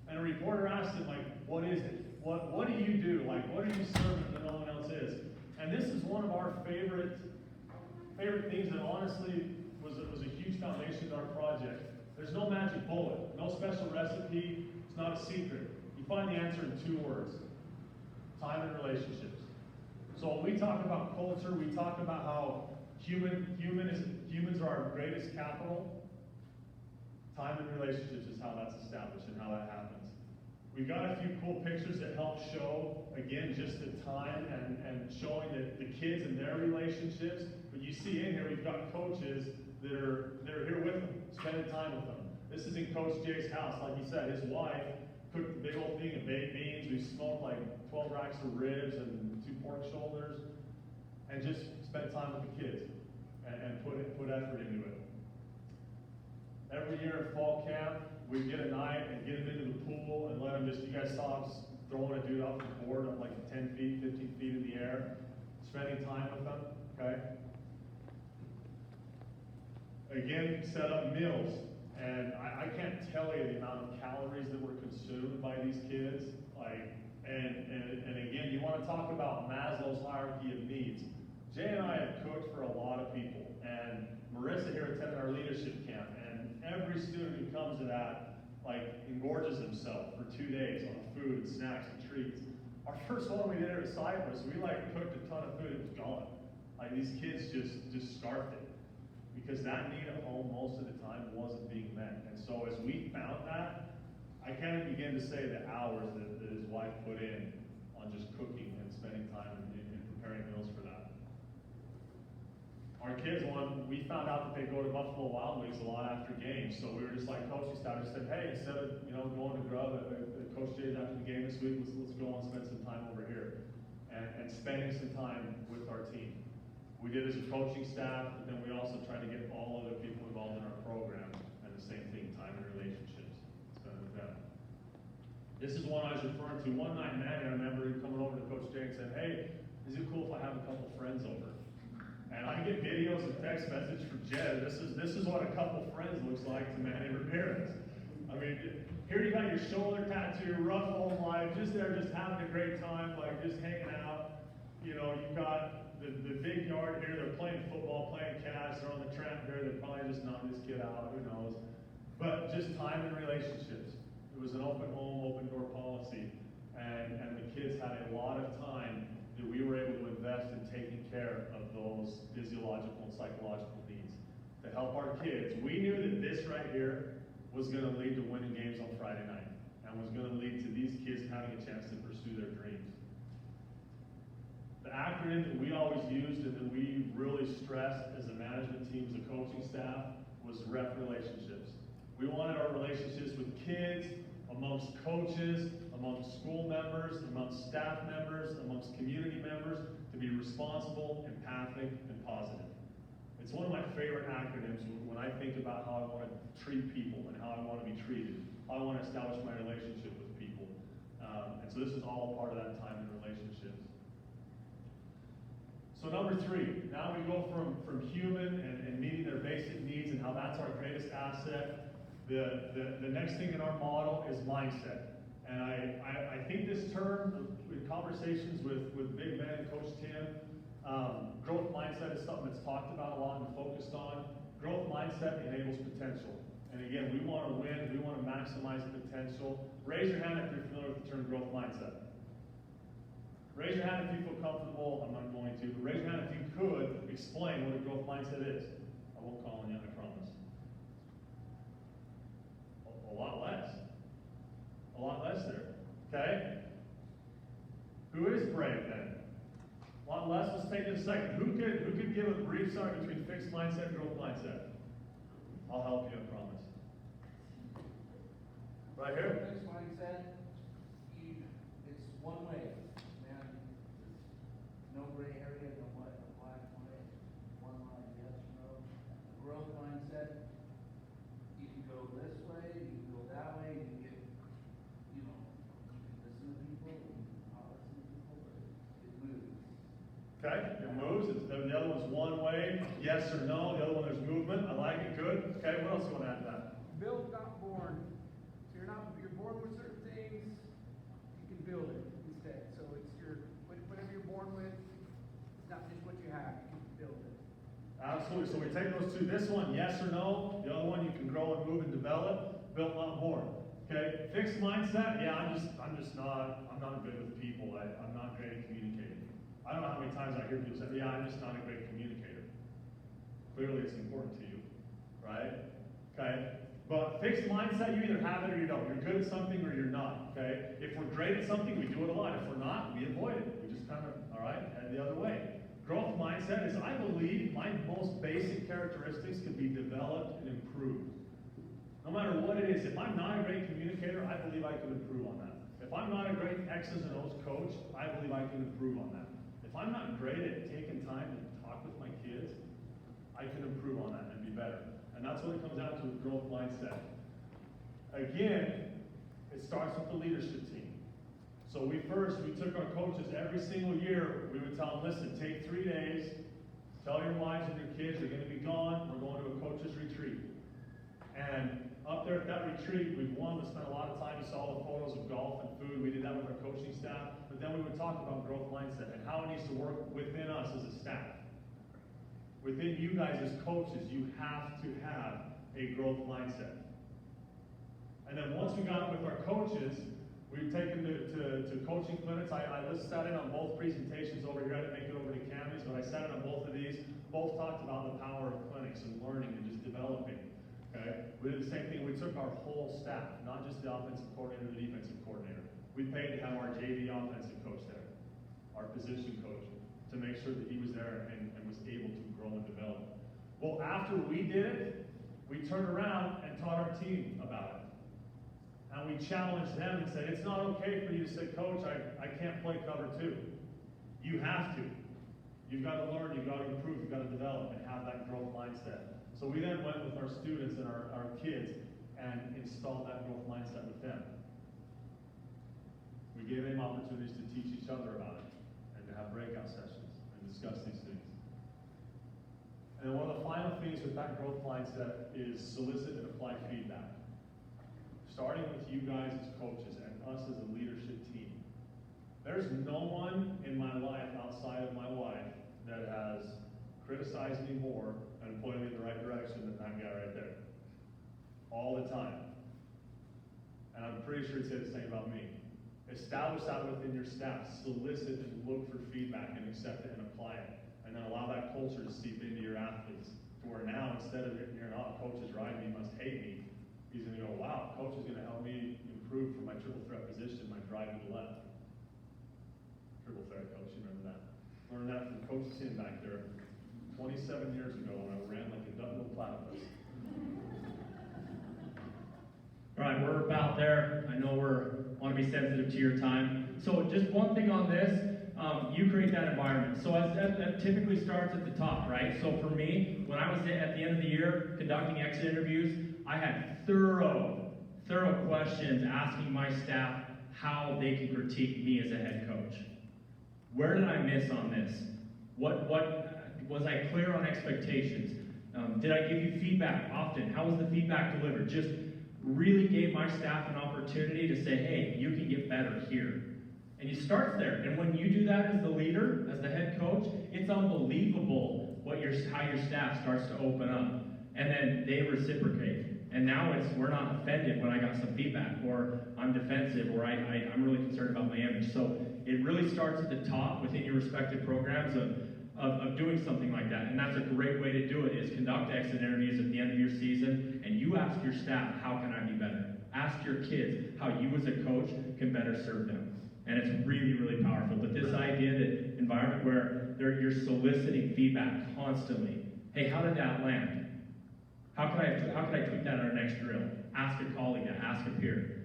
And a reporter asked him, like, what is it? What do you do? Like, what are you serving that no one else is? And this is one of our favorite things that honestly was a huge foundation to our project. There's no magic bullet, no special recipe, it's not a secret. You find the answer in 2 words: time and relationships. So when we talk about culture, we talk about how humans are our greatest capital. Time and relationships is how that's established and how that happens. We've got a few cool pictures that help show, again, just the time and showing that the kids and their relationships. But you see in here, we've got coaches that are here with them, spending time with them. This is in Coach Jay's house. Like he said, his wife cooked a big old thing of baked beans. We smoked like 12 racks of ribs and 2 pork shoulders, and just spent time with the kids and put effort into it. Every year in fall camp, we get a night and get them into the pool and let them you guys saw us throwing a dude off the board up like 10 feet, 15 feet in the air, spending time with them, okay? Again, set up meals. And I can't tell you the amount of calories that were consumed by these kids. And again, you want to talk about Maslow's hierarchy of needs. Jay and I have cooked for a lot of people. And Marissa here attended our leadership camp. And every student who comes to that, engorges himself for 2 days on food and snacks and treats. Our first one we did at Cypress, we cooked a ton of food, it was gone. These kids just scarfed it. Because that need at home most of the time wasn't being met. And so as we found that, I can't begin to say the hours that his wife put in on just cooking and spending time in preparing meals for that. Our kids, we found out that they go to Buffalo Wild Wings a lot after games, so we were just like coaching staff, just said, hey, instead of going to grub at Coach Jay's after the game this week, let's go and spend some time over here and spending some time with our team. We did as a coaching staff, but then we also tried to get all other people involved in our program, and the same thing, time and relationships, spend with them. This is one I was referring to. One night, Manny, I remember him coming over to Coach Jay and saying, hey, is it cool if I have a couple friends over? And I get videos and text message from Jed. This is what a couple friends looks like to Manny Ramirez. I mean, here you got your shoulder tattoo, rough home life, just there, just having a great time, just hanging out. You've got the big yard here, they're playing football, playing catch, they're on the tramp here, they're probably just knocking this kid out, who knows. But just time and relationships. It was an open home, open door policy. And the kids had a lot of time that we were able to invest in taking care of those physiological and psychological needs. To help our kids, we knew that this right here was going to lead to winning games on Friday night, and was going to lead to these kids having a chance to pursue their dreams. The acronym that we always used and that we really stressed as a management team, as a coaching staff, was rep relationships. We wanted our relationships with kids, amongst coaches, amongst school members, amongst staff members, amongst community members, to be responsible, empathic, and positive. It's one of my favorite acronyms when I think about how I want to treat people and how I want to be treated, how I want to establish my relationship with people. And so this is all part of that time in relationships. So number 3, now we go from human and meeting their basic needs and how that's our greatest asset. The next thing in our model is mindset. And I think this term, in conversations with Big Ben and Coach Tim, Growth mindset is something that's talked about a lot and focused on. Growth mindset enables potential. And again, we want to win, we want to maximize potential. Raise your hand if you're familiar with the term growth mindset. Raise your hand if you feel comfortable. I'm not going to, but raise your hand if you could explain what a growth mindset is. I won't call on you, I promise. A lot less. A lot less there. Okay? Who is brave then? A lot less. Let's take it a second. Who could give a brief summary between fixed mindset and growth mindset? I'll help you, I promise. Right here? Fixed mindset, it's one way, man. No gray area, no black and white, one line, yes or no. Growth mindset, you can go this way, you can go that way, you can get, you can listen to people, not listen to people, but it moves. Okay, it moves. The other one's one way, yes or no. The other one, there's movement. I like it, good. Okay, what else do you want to add to that? Build, not born. So you're born with certain things, you can build it instead. So it's whatever you're born with, it's not just what you have, you can build it. Absolutely. So we take those two. This one, yes or no. The other one, you can grow and move and develop. Built, not born. Okay. Fixed mindset. Yeah, I'm not good with people. I'm not great at communicating. I don't know how many times I hear people say, yeah, I'm just not a great communicator. Clearly, it's important to you, right? Okay. But fixed mindset, you either have it or you don't. You're good at something or you're not. Okay. If we're great at something, we do it a lot. If we're not, we avoid it. We just kind of, all right, head the other way. Growth mindset is, I believe, my most basic characteristics can be developed and improved. No matter what it is, if I'm not a great communicator, I believe I can improve on that. If I'm not a great X's and O's coach, I believe I can improve on that. If I'm not great at taking time to talk with my kids, I can improve on that and be better. And that's what it comes down to with growth mindset. Again, it starts with the leadership team. So we took our coaches every single year. We would tell them, listen, take 3 days, tell your wives and your kids you're going to be gone. We're going to a coaches retreat. And up there at that retreat, we spent a lot of time. You saw the photos of golf and food. We did that with our coaching staff. But then we would talk about growth mindset and how it needs to work within us as a staff. Within you guys as coaches, you have to have a growth mindset. And then once we got it with our coaches, we've taken to coaching clinics. I sat in on both presentations over here. I didn't make it over to Cammy's, but I sat in on both of these. Both talked about the power of clinics and learning and just developing. Okay? We did the same thing. We took our whole staff, not just the offensive coordinator, the defensive coordinator. We paid to have our JV offensive coach there, our position coach, to make sure that he was there and was able to grow and develop. Well, after we did it, we turned around and taught our team about it. And we challenged them and said, it's not okay for you to say, Coach, I can't play cover 2. You have to. You've got to learn, you've got to improve, you've got to develop and have that growth mindset. So we then went with our students and our kids and installed that growth mindset with them. We gave them opportunities to teach each other about it and to have breakout sessions and discuss these things. And then one of the final things with that growth mindset is solicit and apply feedback. Starting with you guys as coaches and us as a leadership team. There's no one in my life outside of my wife that has criticized me more and pointed me in the right direction than that guy right there. All the time. And I'm pretty sure he'd say the same about me. Establish that within your staff. Solicit and look for feedback and accept it and apply it. And then allow that culture to seep into your athletes. To where now, instead of hearing, oh, coach is right, he must hate me, he's going to go, wow, coach is going to help me improve from my triple threat position, my drive to the left. Triple threat, coach, you remember that? Learned that from Coach Sin back there 27 years ago when I ran like a duck little platypus. All right, we're about there. I know want to be sensitive to your time. So just one thing on this, you create that environment. So that typically starts at the top, right? So for me, when I was at the end of the year conducting exit interviews, I had thorough questions asking my staff how they can critique me as a head coach. Where did I miss on this? What was I clear on expectations? Did I give you feedback often? How was the feedback delivered? Just really gave my staff an opportunity to say, hey, you can get better here. And you start there. And when you do that as the leader, as the head coach, it's unbelievable how your staff starts to open up. And then they reciprocate. And now we're not offended when I got some feedback, or I'm defensive, or I'm really concerned about my image. So it really starts at the top within your respective programs of doing something like that. And that's a great way to do it, is conduct exit interviews at the end of your season, and you ask your staff, how can I be better? Ask your kids how you as a coach can better serve them. And it's really, really powerful. But this idea, that environment where you're soliciting feedback constantly. Hey, how did that land? How can I tweak that on our next drill? Ask a colleague, ask a peer.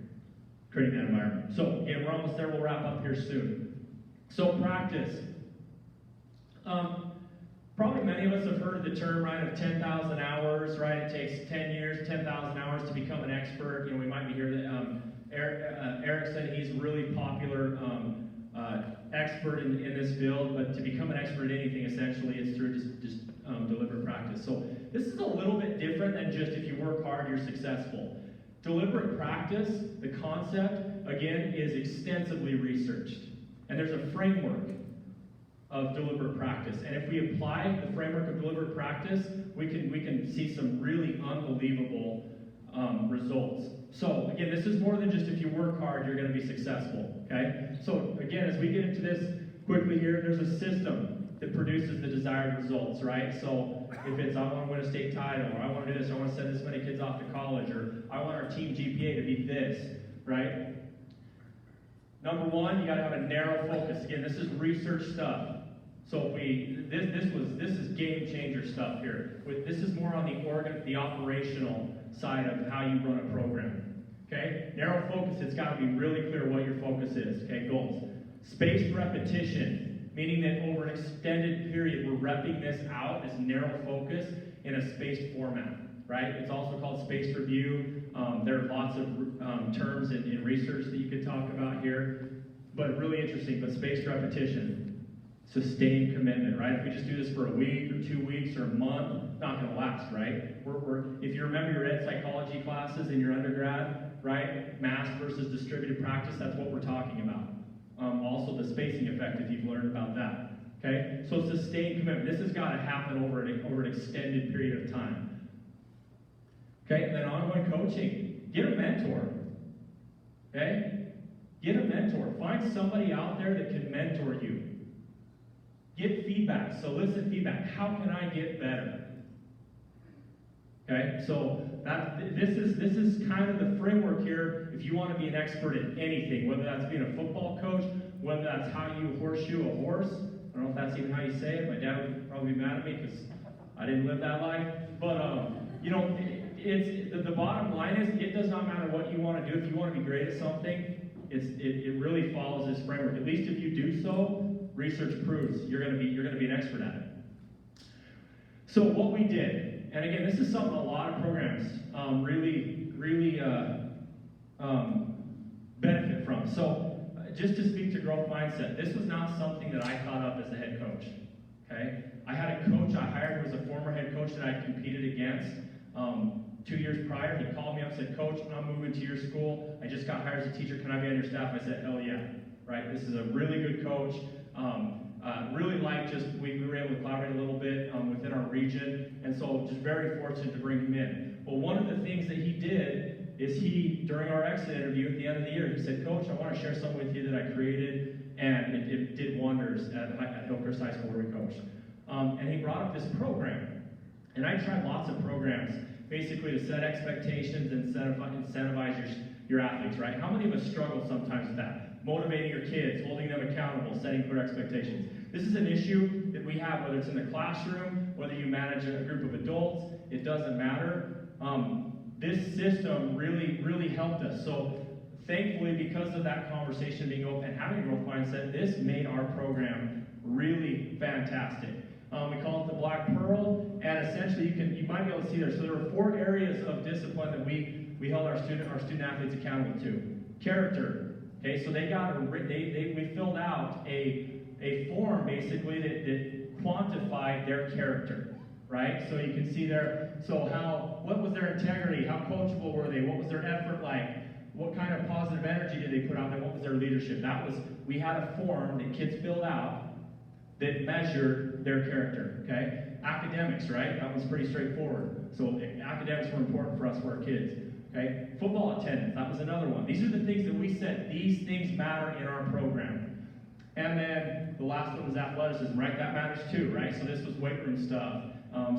Creating that environment. So again, we're almost there. We'll wrap up here soon. So practice. Probably many of us have heard the term, right, of 10,000 hours, right? It takes 10 years, 10,000 hours to become an expert. You know, we might be here that Eric said he's a really popular expert in this field, but to become an expert at anything, essentially, it's through just deliberate practice. So this is a little bit different than just if you work hard, you're successful. Deliberate practice, the concept, again, is extensively researched. And there's a framework of deliberate practice. And if we apply the framework of deliberate practice, we can see some really unbelievable results. So again, this is more than just if you work hard, you're going to be successful. Okay? So again, as we get into this quickly here, there's a system that produces the desired results, right? So if it's, I want to win a state title, or I want to do this, I want to send this many kids off to college, or I want our team GPA to be this, right? Number one, you got to have a narrow focus. Again, this is research stuff. So this is game changer stuff here. This is more on the operational side of how you run a program. Okay? Narrow focus, it's got to be really clear what your focus is. Okay, goals. Spaced repetition, meaning that over an extended period, we're repping this out, this narrow focus, in a spaced format. Right? It's also called spaced review. There are lots of terms in research that you could talk about here, but really interesting. But spaced repetition, sustained commitment, right? If we just do this for a week or 2 weeks or a month, it's not going to last, right? If you remember your ed psychology classes in your undergrad, right? Mass versus distributed practice, that's what we're talking about. Also the spacing effect, if you've learned about that. Okay? So sustained commitment. This has got to happen over an extended period of time. Okay, and then ongoing coaching. Get a mentor. Okay? Get a mentor. Find somebody out there that can mentor you. Get feedback. Solicit feedback. How can I get better? Okay, so this is kind of the framework here if you want to be an expert at anything, whether that's being a football coach, whether that's how you horseshoe a horse. I don't know if that's even how you say it. My dad would probably be mad at me because I didn't live that life. But, you know, the bottom line is it does not matter what you want to do. If you want to be great at something, it really follows this framework. At least if you do so, research proves you're going to be an expert at it. So what we did, and again, this is something a lot of programs really benefit from. So just to speak to growth mindset, this was not something that I thought up as a head coach. Okay, I had a coach I hired who was a former head coach that I competed against 2 years prior. He called me up and said, "Coach, I'm moving to your school. I just got hired as a teacher. Can I be on your staff?" I said, "Hell yeah!" Right? This is a really good coach. Really liked we were able to collaborate a little bit within our region, and so just very fortunate to bring him in. Well, one of the things that he did is during our exit interview at the end of the year, he said, "Coach, I want to share something with you that I created, and it did wonders at Hillcrest High School where we coached." And he brought up this program, and I tried lots of programs, basically to set expectations and incentivize your athletes, right? How many of us struggle sometimes with that? Motivating your kids, holding them accountable, setting clear expectations. This is an issue that we have, whether it's in the classroom, whether you manage a group of adults, it doesn't matter. This system really helped us. So thankfully, because of that conversation being open and having a growth mindset, this made our program really fantastic. We call it the Black Pearl, and essentially you might be able to see there. So there were 4 areas of discipline that we held our student athletes accountable to. Character. Okay, so we filled out a form basically that quantified their character, right? So you can see there. So what was their integrity? How coachable were they? What was their effort like? What kind of positive of energy did they put out there? What was their leadership? We had a form that kids filled out that measured their character, okay? Academics, right? That was pretty straightforward. So academics were important for us, for our kids, okay? Football attendance, that was another one. These are the things that we said, these things matter in our program. And then the last one was athleticism, right? That matters too, right? So this was weight room stuff,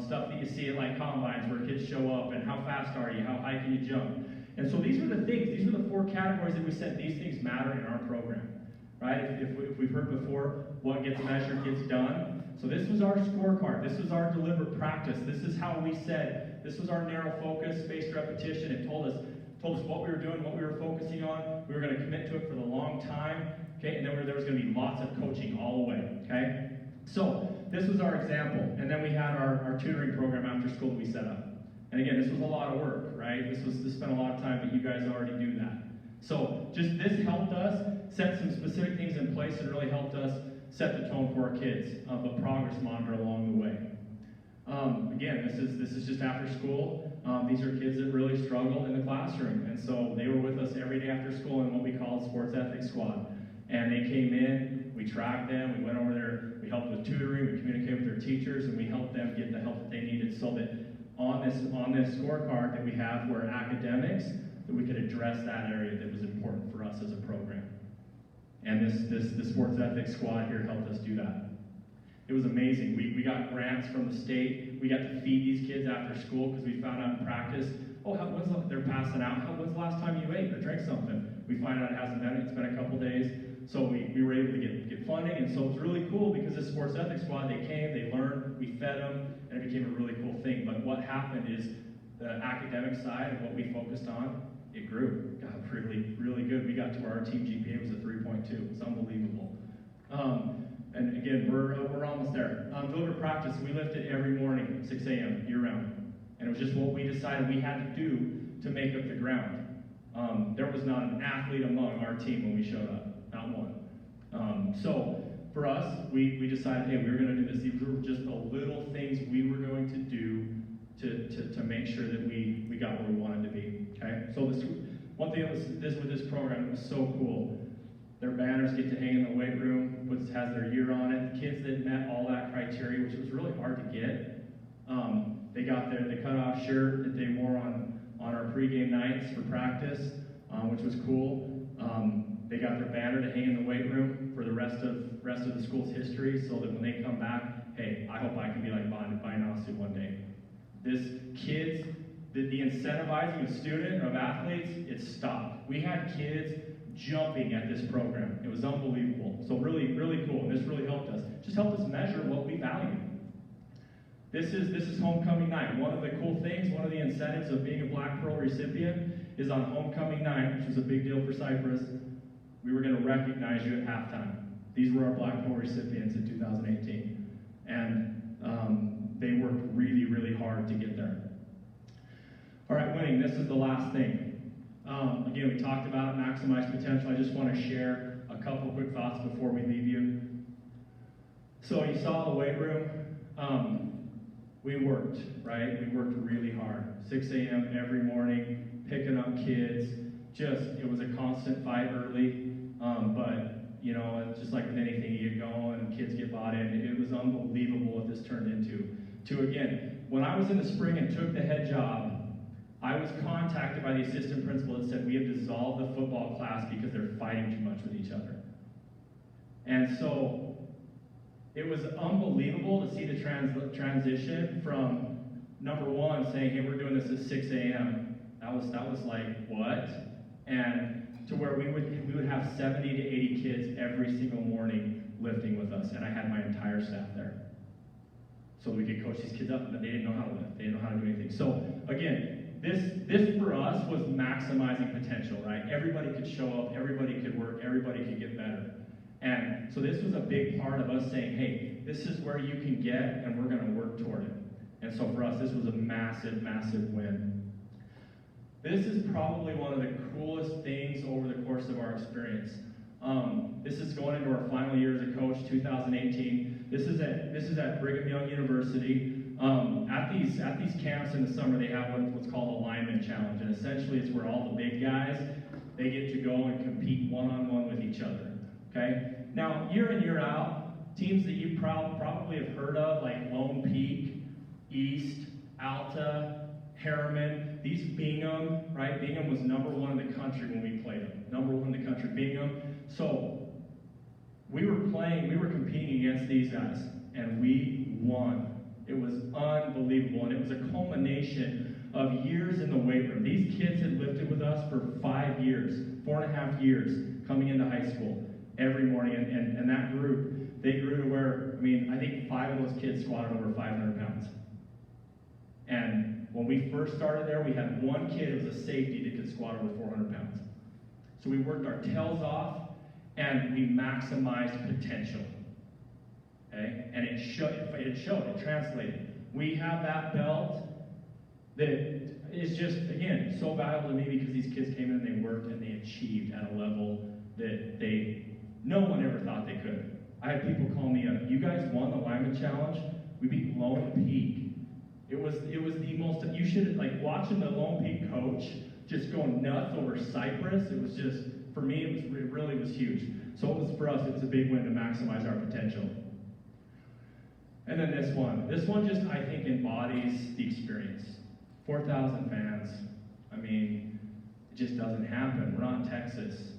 stuff that you see at like combines where kids show up and how fast are you, how high can you jump? And so these were the things, these were the 4 categories that we said these things matter in our program, right? If we've heard before, what gets measured gets done. So this was our scorecard. This was our deliberate practice. This is how we said, this was our narrow focus, spaced repetition. It told us what we were doing, what we were focusing on. We were going to commit to it for the long time, okay? And then there was going to be lots of coaching all the way, okay? So this was our example. And then we had our tutoring program after school that we set up. And again, this was a lot of work, right? This spent a lot of time, but you guys already do that. So just this helped us set some specific things in place and really helped us set the tone for our kids, but progress monitor along the way. Again, this is just after school. These are kids that really struggle in the classroom, and so they were with us every day after school in what we call a sports ethics squad. And they came in, we tracked them, we went over there, we helped with tutoring, we communicated with their teachers, and we helped them get the help that they needed so that on this scorecard that we have were academics, that we could address that area that was important for us as a program. And this sports ethics squad here helped us do that. It was amazing. We got grants from the state. We got to feed these kids after school because we found out in practice, they're passing out. When's the last time you ate or drank something? We find out it hasn't been. It's been a couple days. So we were able to get funding, and so it's really cool because this sports ethics squad, they came, they learned, we fed them, and it became a really cool thing. But what happened is the academic side of what we focused on, it grew. Got really, really good. We got to our team GPA was a 3.2. It's unbelievable. And again, we're almost there. Deliberate practice, we lifted every morning at 6 a.m. year-round. And it was just what we decided we had to do to make up the ground. There was not an athlete among our team when we showed up, not one. So for us, we decided, hey, we were going to do this. These were just the little things we were going to do to make sure that we got where we wanted to be. Okay. So one thing with this program, it was so cool. Their banners get to hang in the weight room, has their year on it. The kids that met all that criteria, which was really hard to get, they got the cutoff shirt that they wore on our pregame nights for practice, which was cool. They got their banner to hang in the weight room for the rest of the school's history, so that when they come back, hey, I hope I can be like Nasu one day. The incentivizing of student, of athletes, it stopped. We had kids jumping at this program. It was unbelievable. So really, really cool. And this really helped us. Just helped us measure what we value. This is homecoming night. One of the cool things, one of the incentives of being a Black Pearl recipient is on homecoming night, which was a big deal for Cypress, we were going to recognize you at halftime. These were our Black Pearl recipients in 2018. And they worked really, really hard to get there. All right, winning. This is the last thing. Again, we talked about it, maximize potential. I just want to share a couple quick thoughts before we leave you. So you saw the weight room. We worked, right? We worked really hard. 6 a.m. every morning, picking up kids. It was a constant fight early. But, it's just like with anything, you get going, kids get bought in. It was unbelievable what this turned into. Again, when I was in the spring and took the head job, I was contacted by the assistant principal that said, we have dissolved the football class because they're fighting too much with each other. And so it was unbelievable to see the transition from number one saying, hey, we're doing this at 6 a.m. That was like, what? And to where we would have 70 to 80 kids every single morning lifting with us, and I had my entire staff there. So we could coach these kids up, but they didn't know how to lift. They didn't know how to do anything. So again, this for us was maximizing potential, right? Everybody could show up, everybody could work, everybody could get better. And so this was a big part of us saying, hey, this is where you can get, and we're going to work toward it. And so for us, this was a massive, massive win. This is probably one of the coolest things over the course of our experience. This is going into our final year as a coach, 2018. This is at Brigham Young University. At these camps in the summer, they have what's called a lineman challenge, and essentially it's where all the big guys they get to go and compete one-on-one with each other, okay? Now, year in, year out, teams that you probably have heard of, like Lone Peak, East, Alta, Harriman, these Bingham, right? Bingham was #1 in the country when we played them. #1 in the country, Bingham. So, we were competing against these guys, and we won. It was unbelievable, and it was a culmination of years in the weight room. These kids had lifted with us for 5 years, 4.5 years, coming into high school every morning, and that group, they grew to where, I mean, I think 5 of those kids squatted over 500 pounds. And when we first started there, we had one kid who was a safety that could squat over 400 pounds. So we worked our tails off, and we maximized potential. Okay? And it showed, it translated. We have that belt that is just, again, so valuable to me because these kids came in and they worked and they achieved at a level that no one ever thought they could. I had people call me up, you guys won the Wyoming Challenge? We beat Lone Peak. It was the most, you should, like, watching the Lone Peak coach just go nuts over Cypress, it was just, for me, it really was huge. So it was, for us, it was a big win to maximize our potential. And then this one just, I think, embodies the experience. 4,000 fans, I mean, it just doesn't happen. We're not in Texas.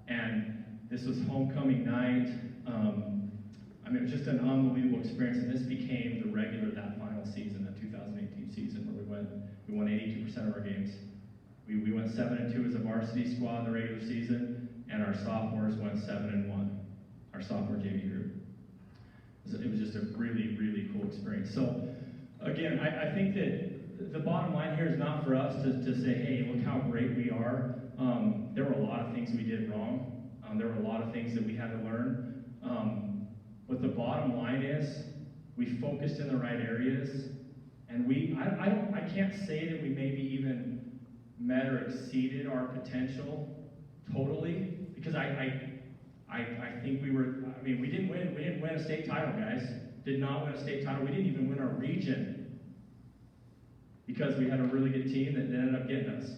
And this was homecoming night. I mean, it was just an unbelievable experience, and this became the regular that final season, the 2018 season, where we won 82% of our games. We went 7-2 as a varsity squad in the regular season, and our sophomores went 7-1, our sophomore JV group. It was just a really, really cool experience. So, again, I think that the bottom line here is not for us to say, hey, look how great we are. There were a lot of things we did wrong. There were a lot of things that we had to learn. But the bottom line is, we focused in the right areas, and I can't say that we maybe even met or exceeded our potential totally, because I think we didn't win a state title, guys. Did not win a state title. We didn't even win our region because we had a really good team that ended up getting us.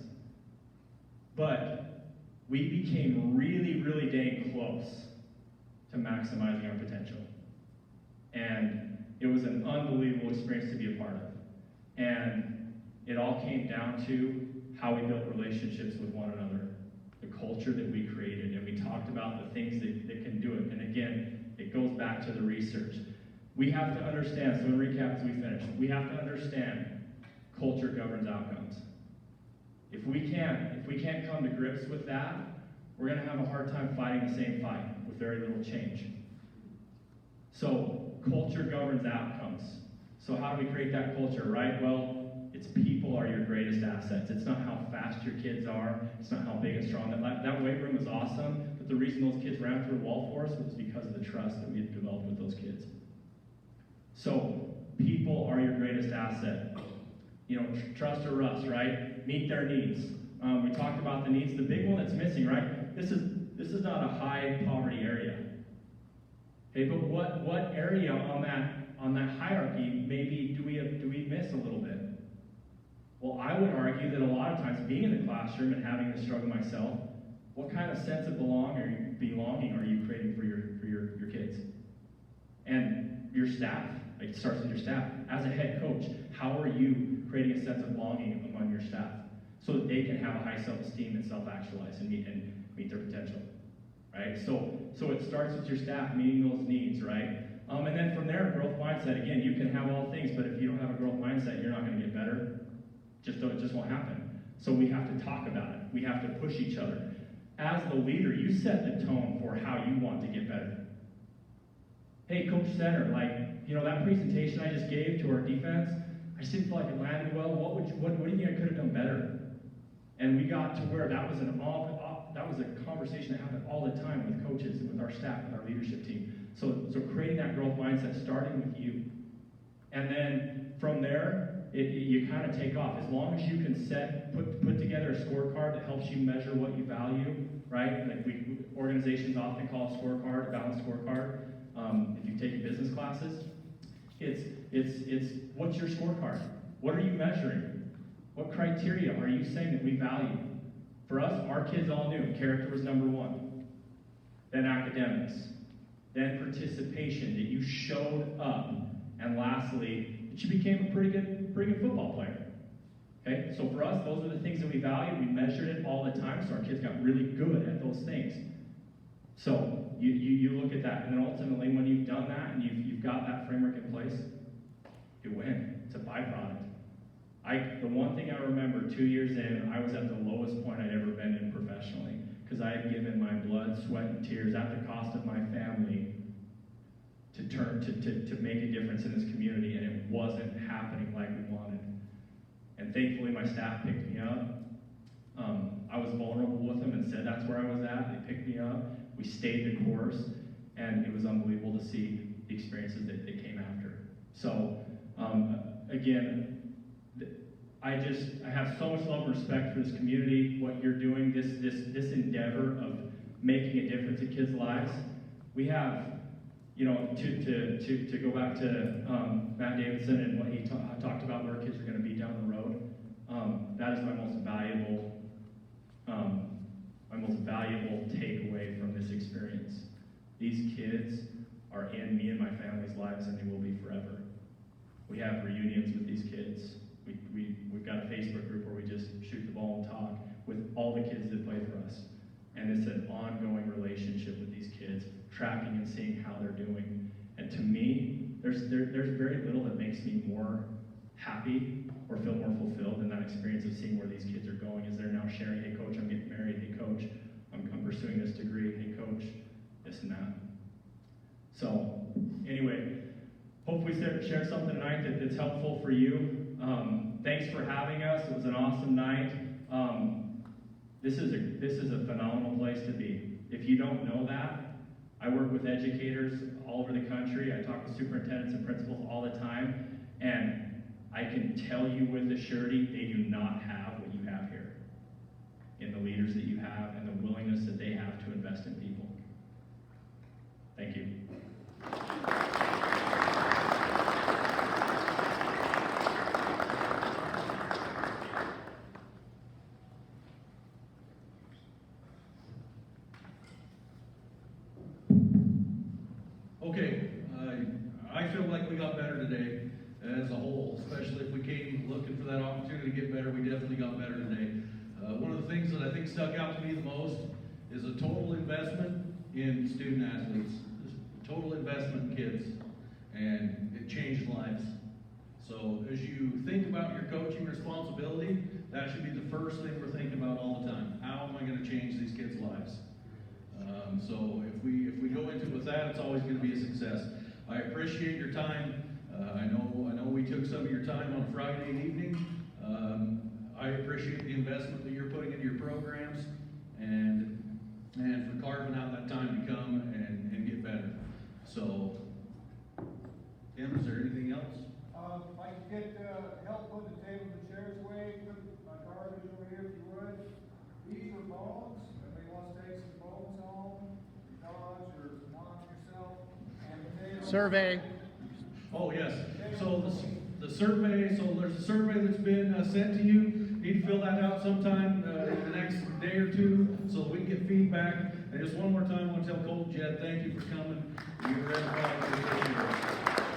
But we became really, really dang close to maximizing our potential. And it was an unbelievable experience to be a part of. And it all came down to how we built relationships with one another, the culture that we created, and we talked about the things that can do it. And again, it goes back to the research. We have to understand, so in recap as we finish, we have to understand culture governs outcomes. If we can't come to grips with that, we're going to have a hard time fighting the same fight with very little change. So culture governs outcomes. So how do we create that culture, right? Well, it's people are your greatest assets. It's not how fast your kids are. It's not how big and strong. That weight room is awesome, but the reason those kids ran through a wall for us was because of the trust that we had developed with those kids. So people are your greatest asset. You know, trust or rust, right? Meet their needs. We talked about the needs. The big one that's missing, right? This is not a high poverty area. Okay, but what area on that hierarchy maybe do we miss a little bit? Well, I would argue that a lot of times being in the classroom and having to struggle myself, what kind of sense of belonging are you creating for your kids? And your staff, like it starts with your staff. As a head coach, how are you creating a sense of belonging among your staff so that they can have a high self-esteem and self-actualize and meet their potential, right? So it starts with your staff meeting those needs, right? And then from there, growth mindset. Again, you can have all things, but if you don't have a growth mindset, you're not going to get better. It just won't happen. So we have to talk about it. We have to push each other. As the leader, you set the tone for how you want to get better. Hey, Coach Center, that presentation I just gave to our defense, I just didn't feel like it landed well. What do you think I could have done better? And we got to where that was a conversation that happened all the time with coaches and with our staff, with our leadership team. So creating that growth mindset, starting with you. And then from there, you kind of take off. As long as you can put together a scorecard that helps you measure what you value, right? Like organizations often call a scorecard a balanced scorecard. If you've taken business classes, it's what's your scorecard? What are you measuring? What criteria are you saying that we value? For us, our kids all knew character was number one, then academics, then participation, that you showed up, and lastly, that you became a pretty good football player. Okay, so for us, those are the things that we valued. We measured it all the time, so our kids got really good at those things. So you look at that, and then ultimately, when you've done that and you've got that framework in place, you win. It's a byproduct. The one thing I remember 2 years in, I was at the lowest point I'd ever been in professionally, because I had given my blood, sweat, and tears at the cost of my family to make a difference in this community, and it wasn't happening like we wanted. And thankfully, my staff picked me up. I was vulnerable with them and said that's where I was at. They picked me up. We stayed the course, and it was unbelievable to see the experiences that came after. So, again, I have so much love and respect for this community, what you're doing, this endeavor of making a difference in kids' lives. We have, you know, to go back to Matt Davidson and what he talked about, where kids are going to be down the road. That is my most valuable takeaway from this experience. These kids are in me and my family's lives, and they will be forever. We have reunions with these kids. We've got a Facebook group where we just shoot the ball and talk with all the kids that play for us. And it's an ongoing relationship with these kids, tracking and seeing how they're doing. And to me, there's very little that makes me more happy or feel more fulfilled than that experience of seeing where these kids are going as they're now sharing, hey coach, I'm getting married, hey coach, I'm pursuing this degree, hey coach, this and that. So anyway, hopefully share something tonight that's helpful for you. Thanks for having us. It was an awesome night. This is a phenomenal place to be. If you don't know that, I work with educators all over the country. I talk to superintendents and principals all the time, and I can tell you with a surety, they do not have what you have here in the leaders that you have and the willingness that they have to invest in people. Thank you. Okay, I feel like we got better today as a whole, especially if we came looking for that opportunity to get better. We definitely got better today. One of the things that I think stuck out to me the most is a total investment in student athletes, total investment in kids, and it changed lives. So as you think about your coaching responsibility, that should be the first thing we're thinking about all the time. How am I going to change these kids' lives? So if we go into it with that, it's always going to be a success. I appreciate your time. I know we took some of your time on Friday evening. I appreciate the investment that you're putting into your programs and for carving out that time to come and get better. So, Tim, is there anything else? If I could get help putting the table and chairs away, put my garbage over here if you would. These are bones. Everybody wants to take some bones home, dodge or knock yourself. And potatoes. Survey. Oh, yes. So the survey, so there's a survey that's been sent to you. You need to fill that out sometime in the next day or two so that we can get feedback. And just one more time, I want to tell Colt Jed, thank you for coming. You're very proud of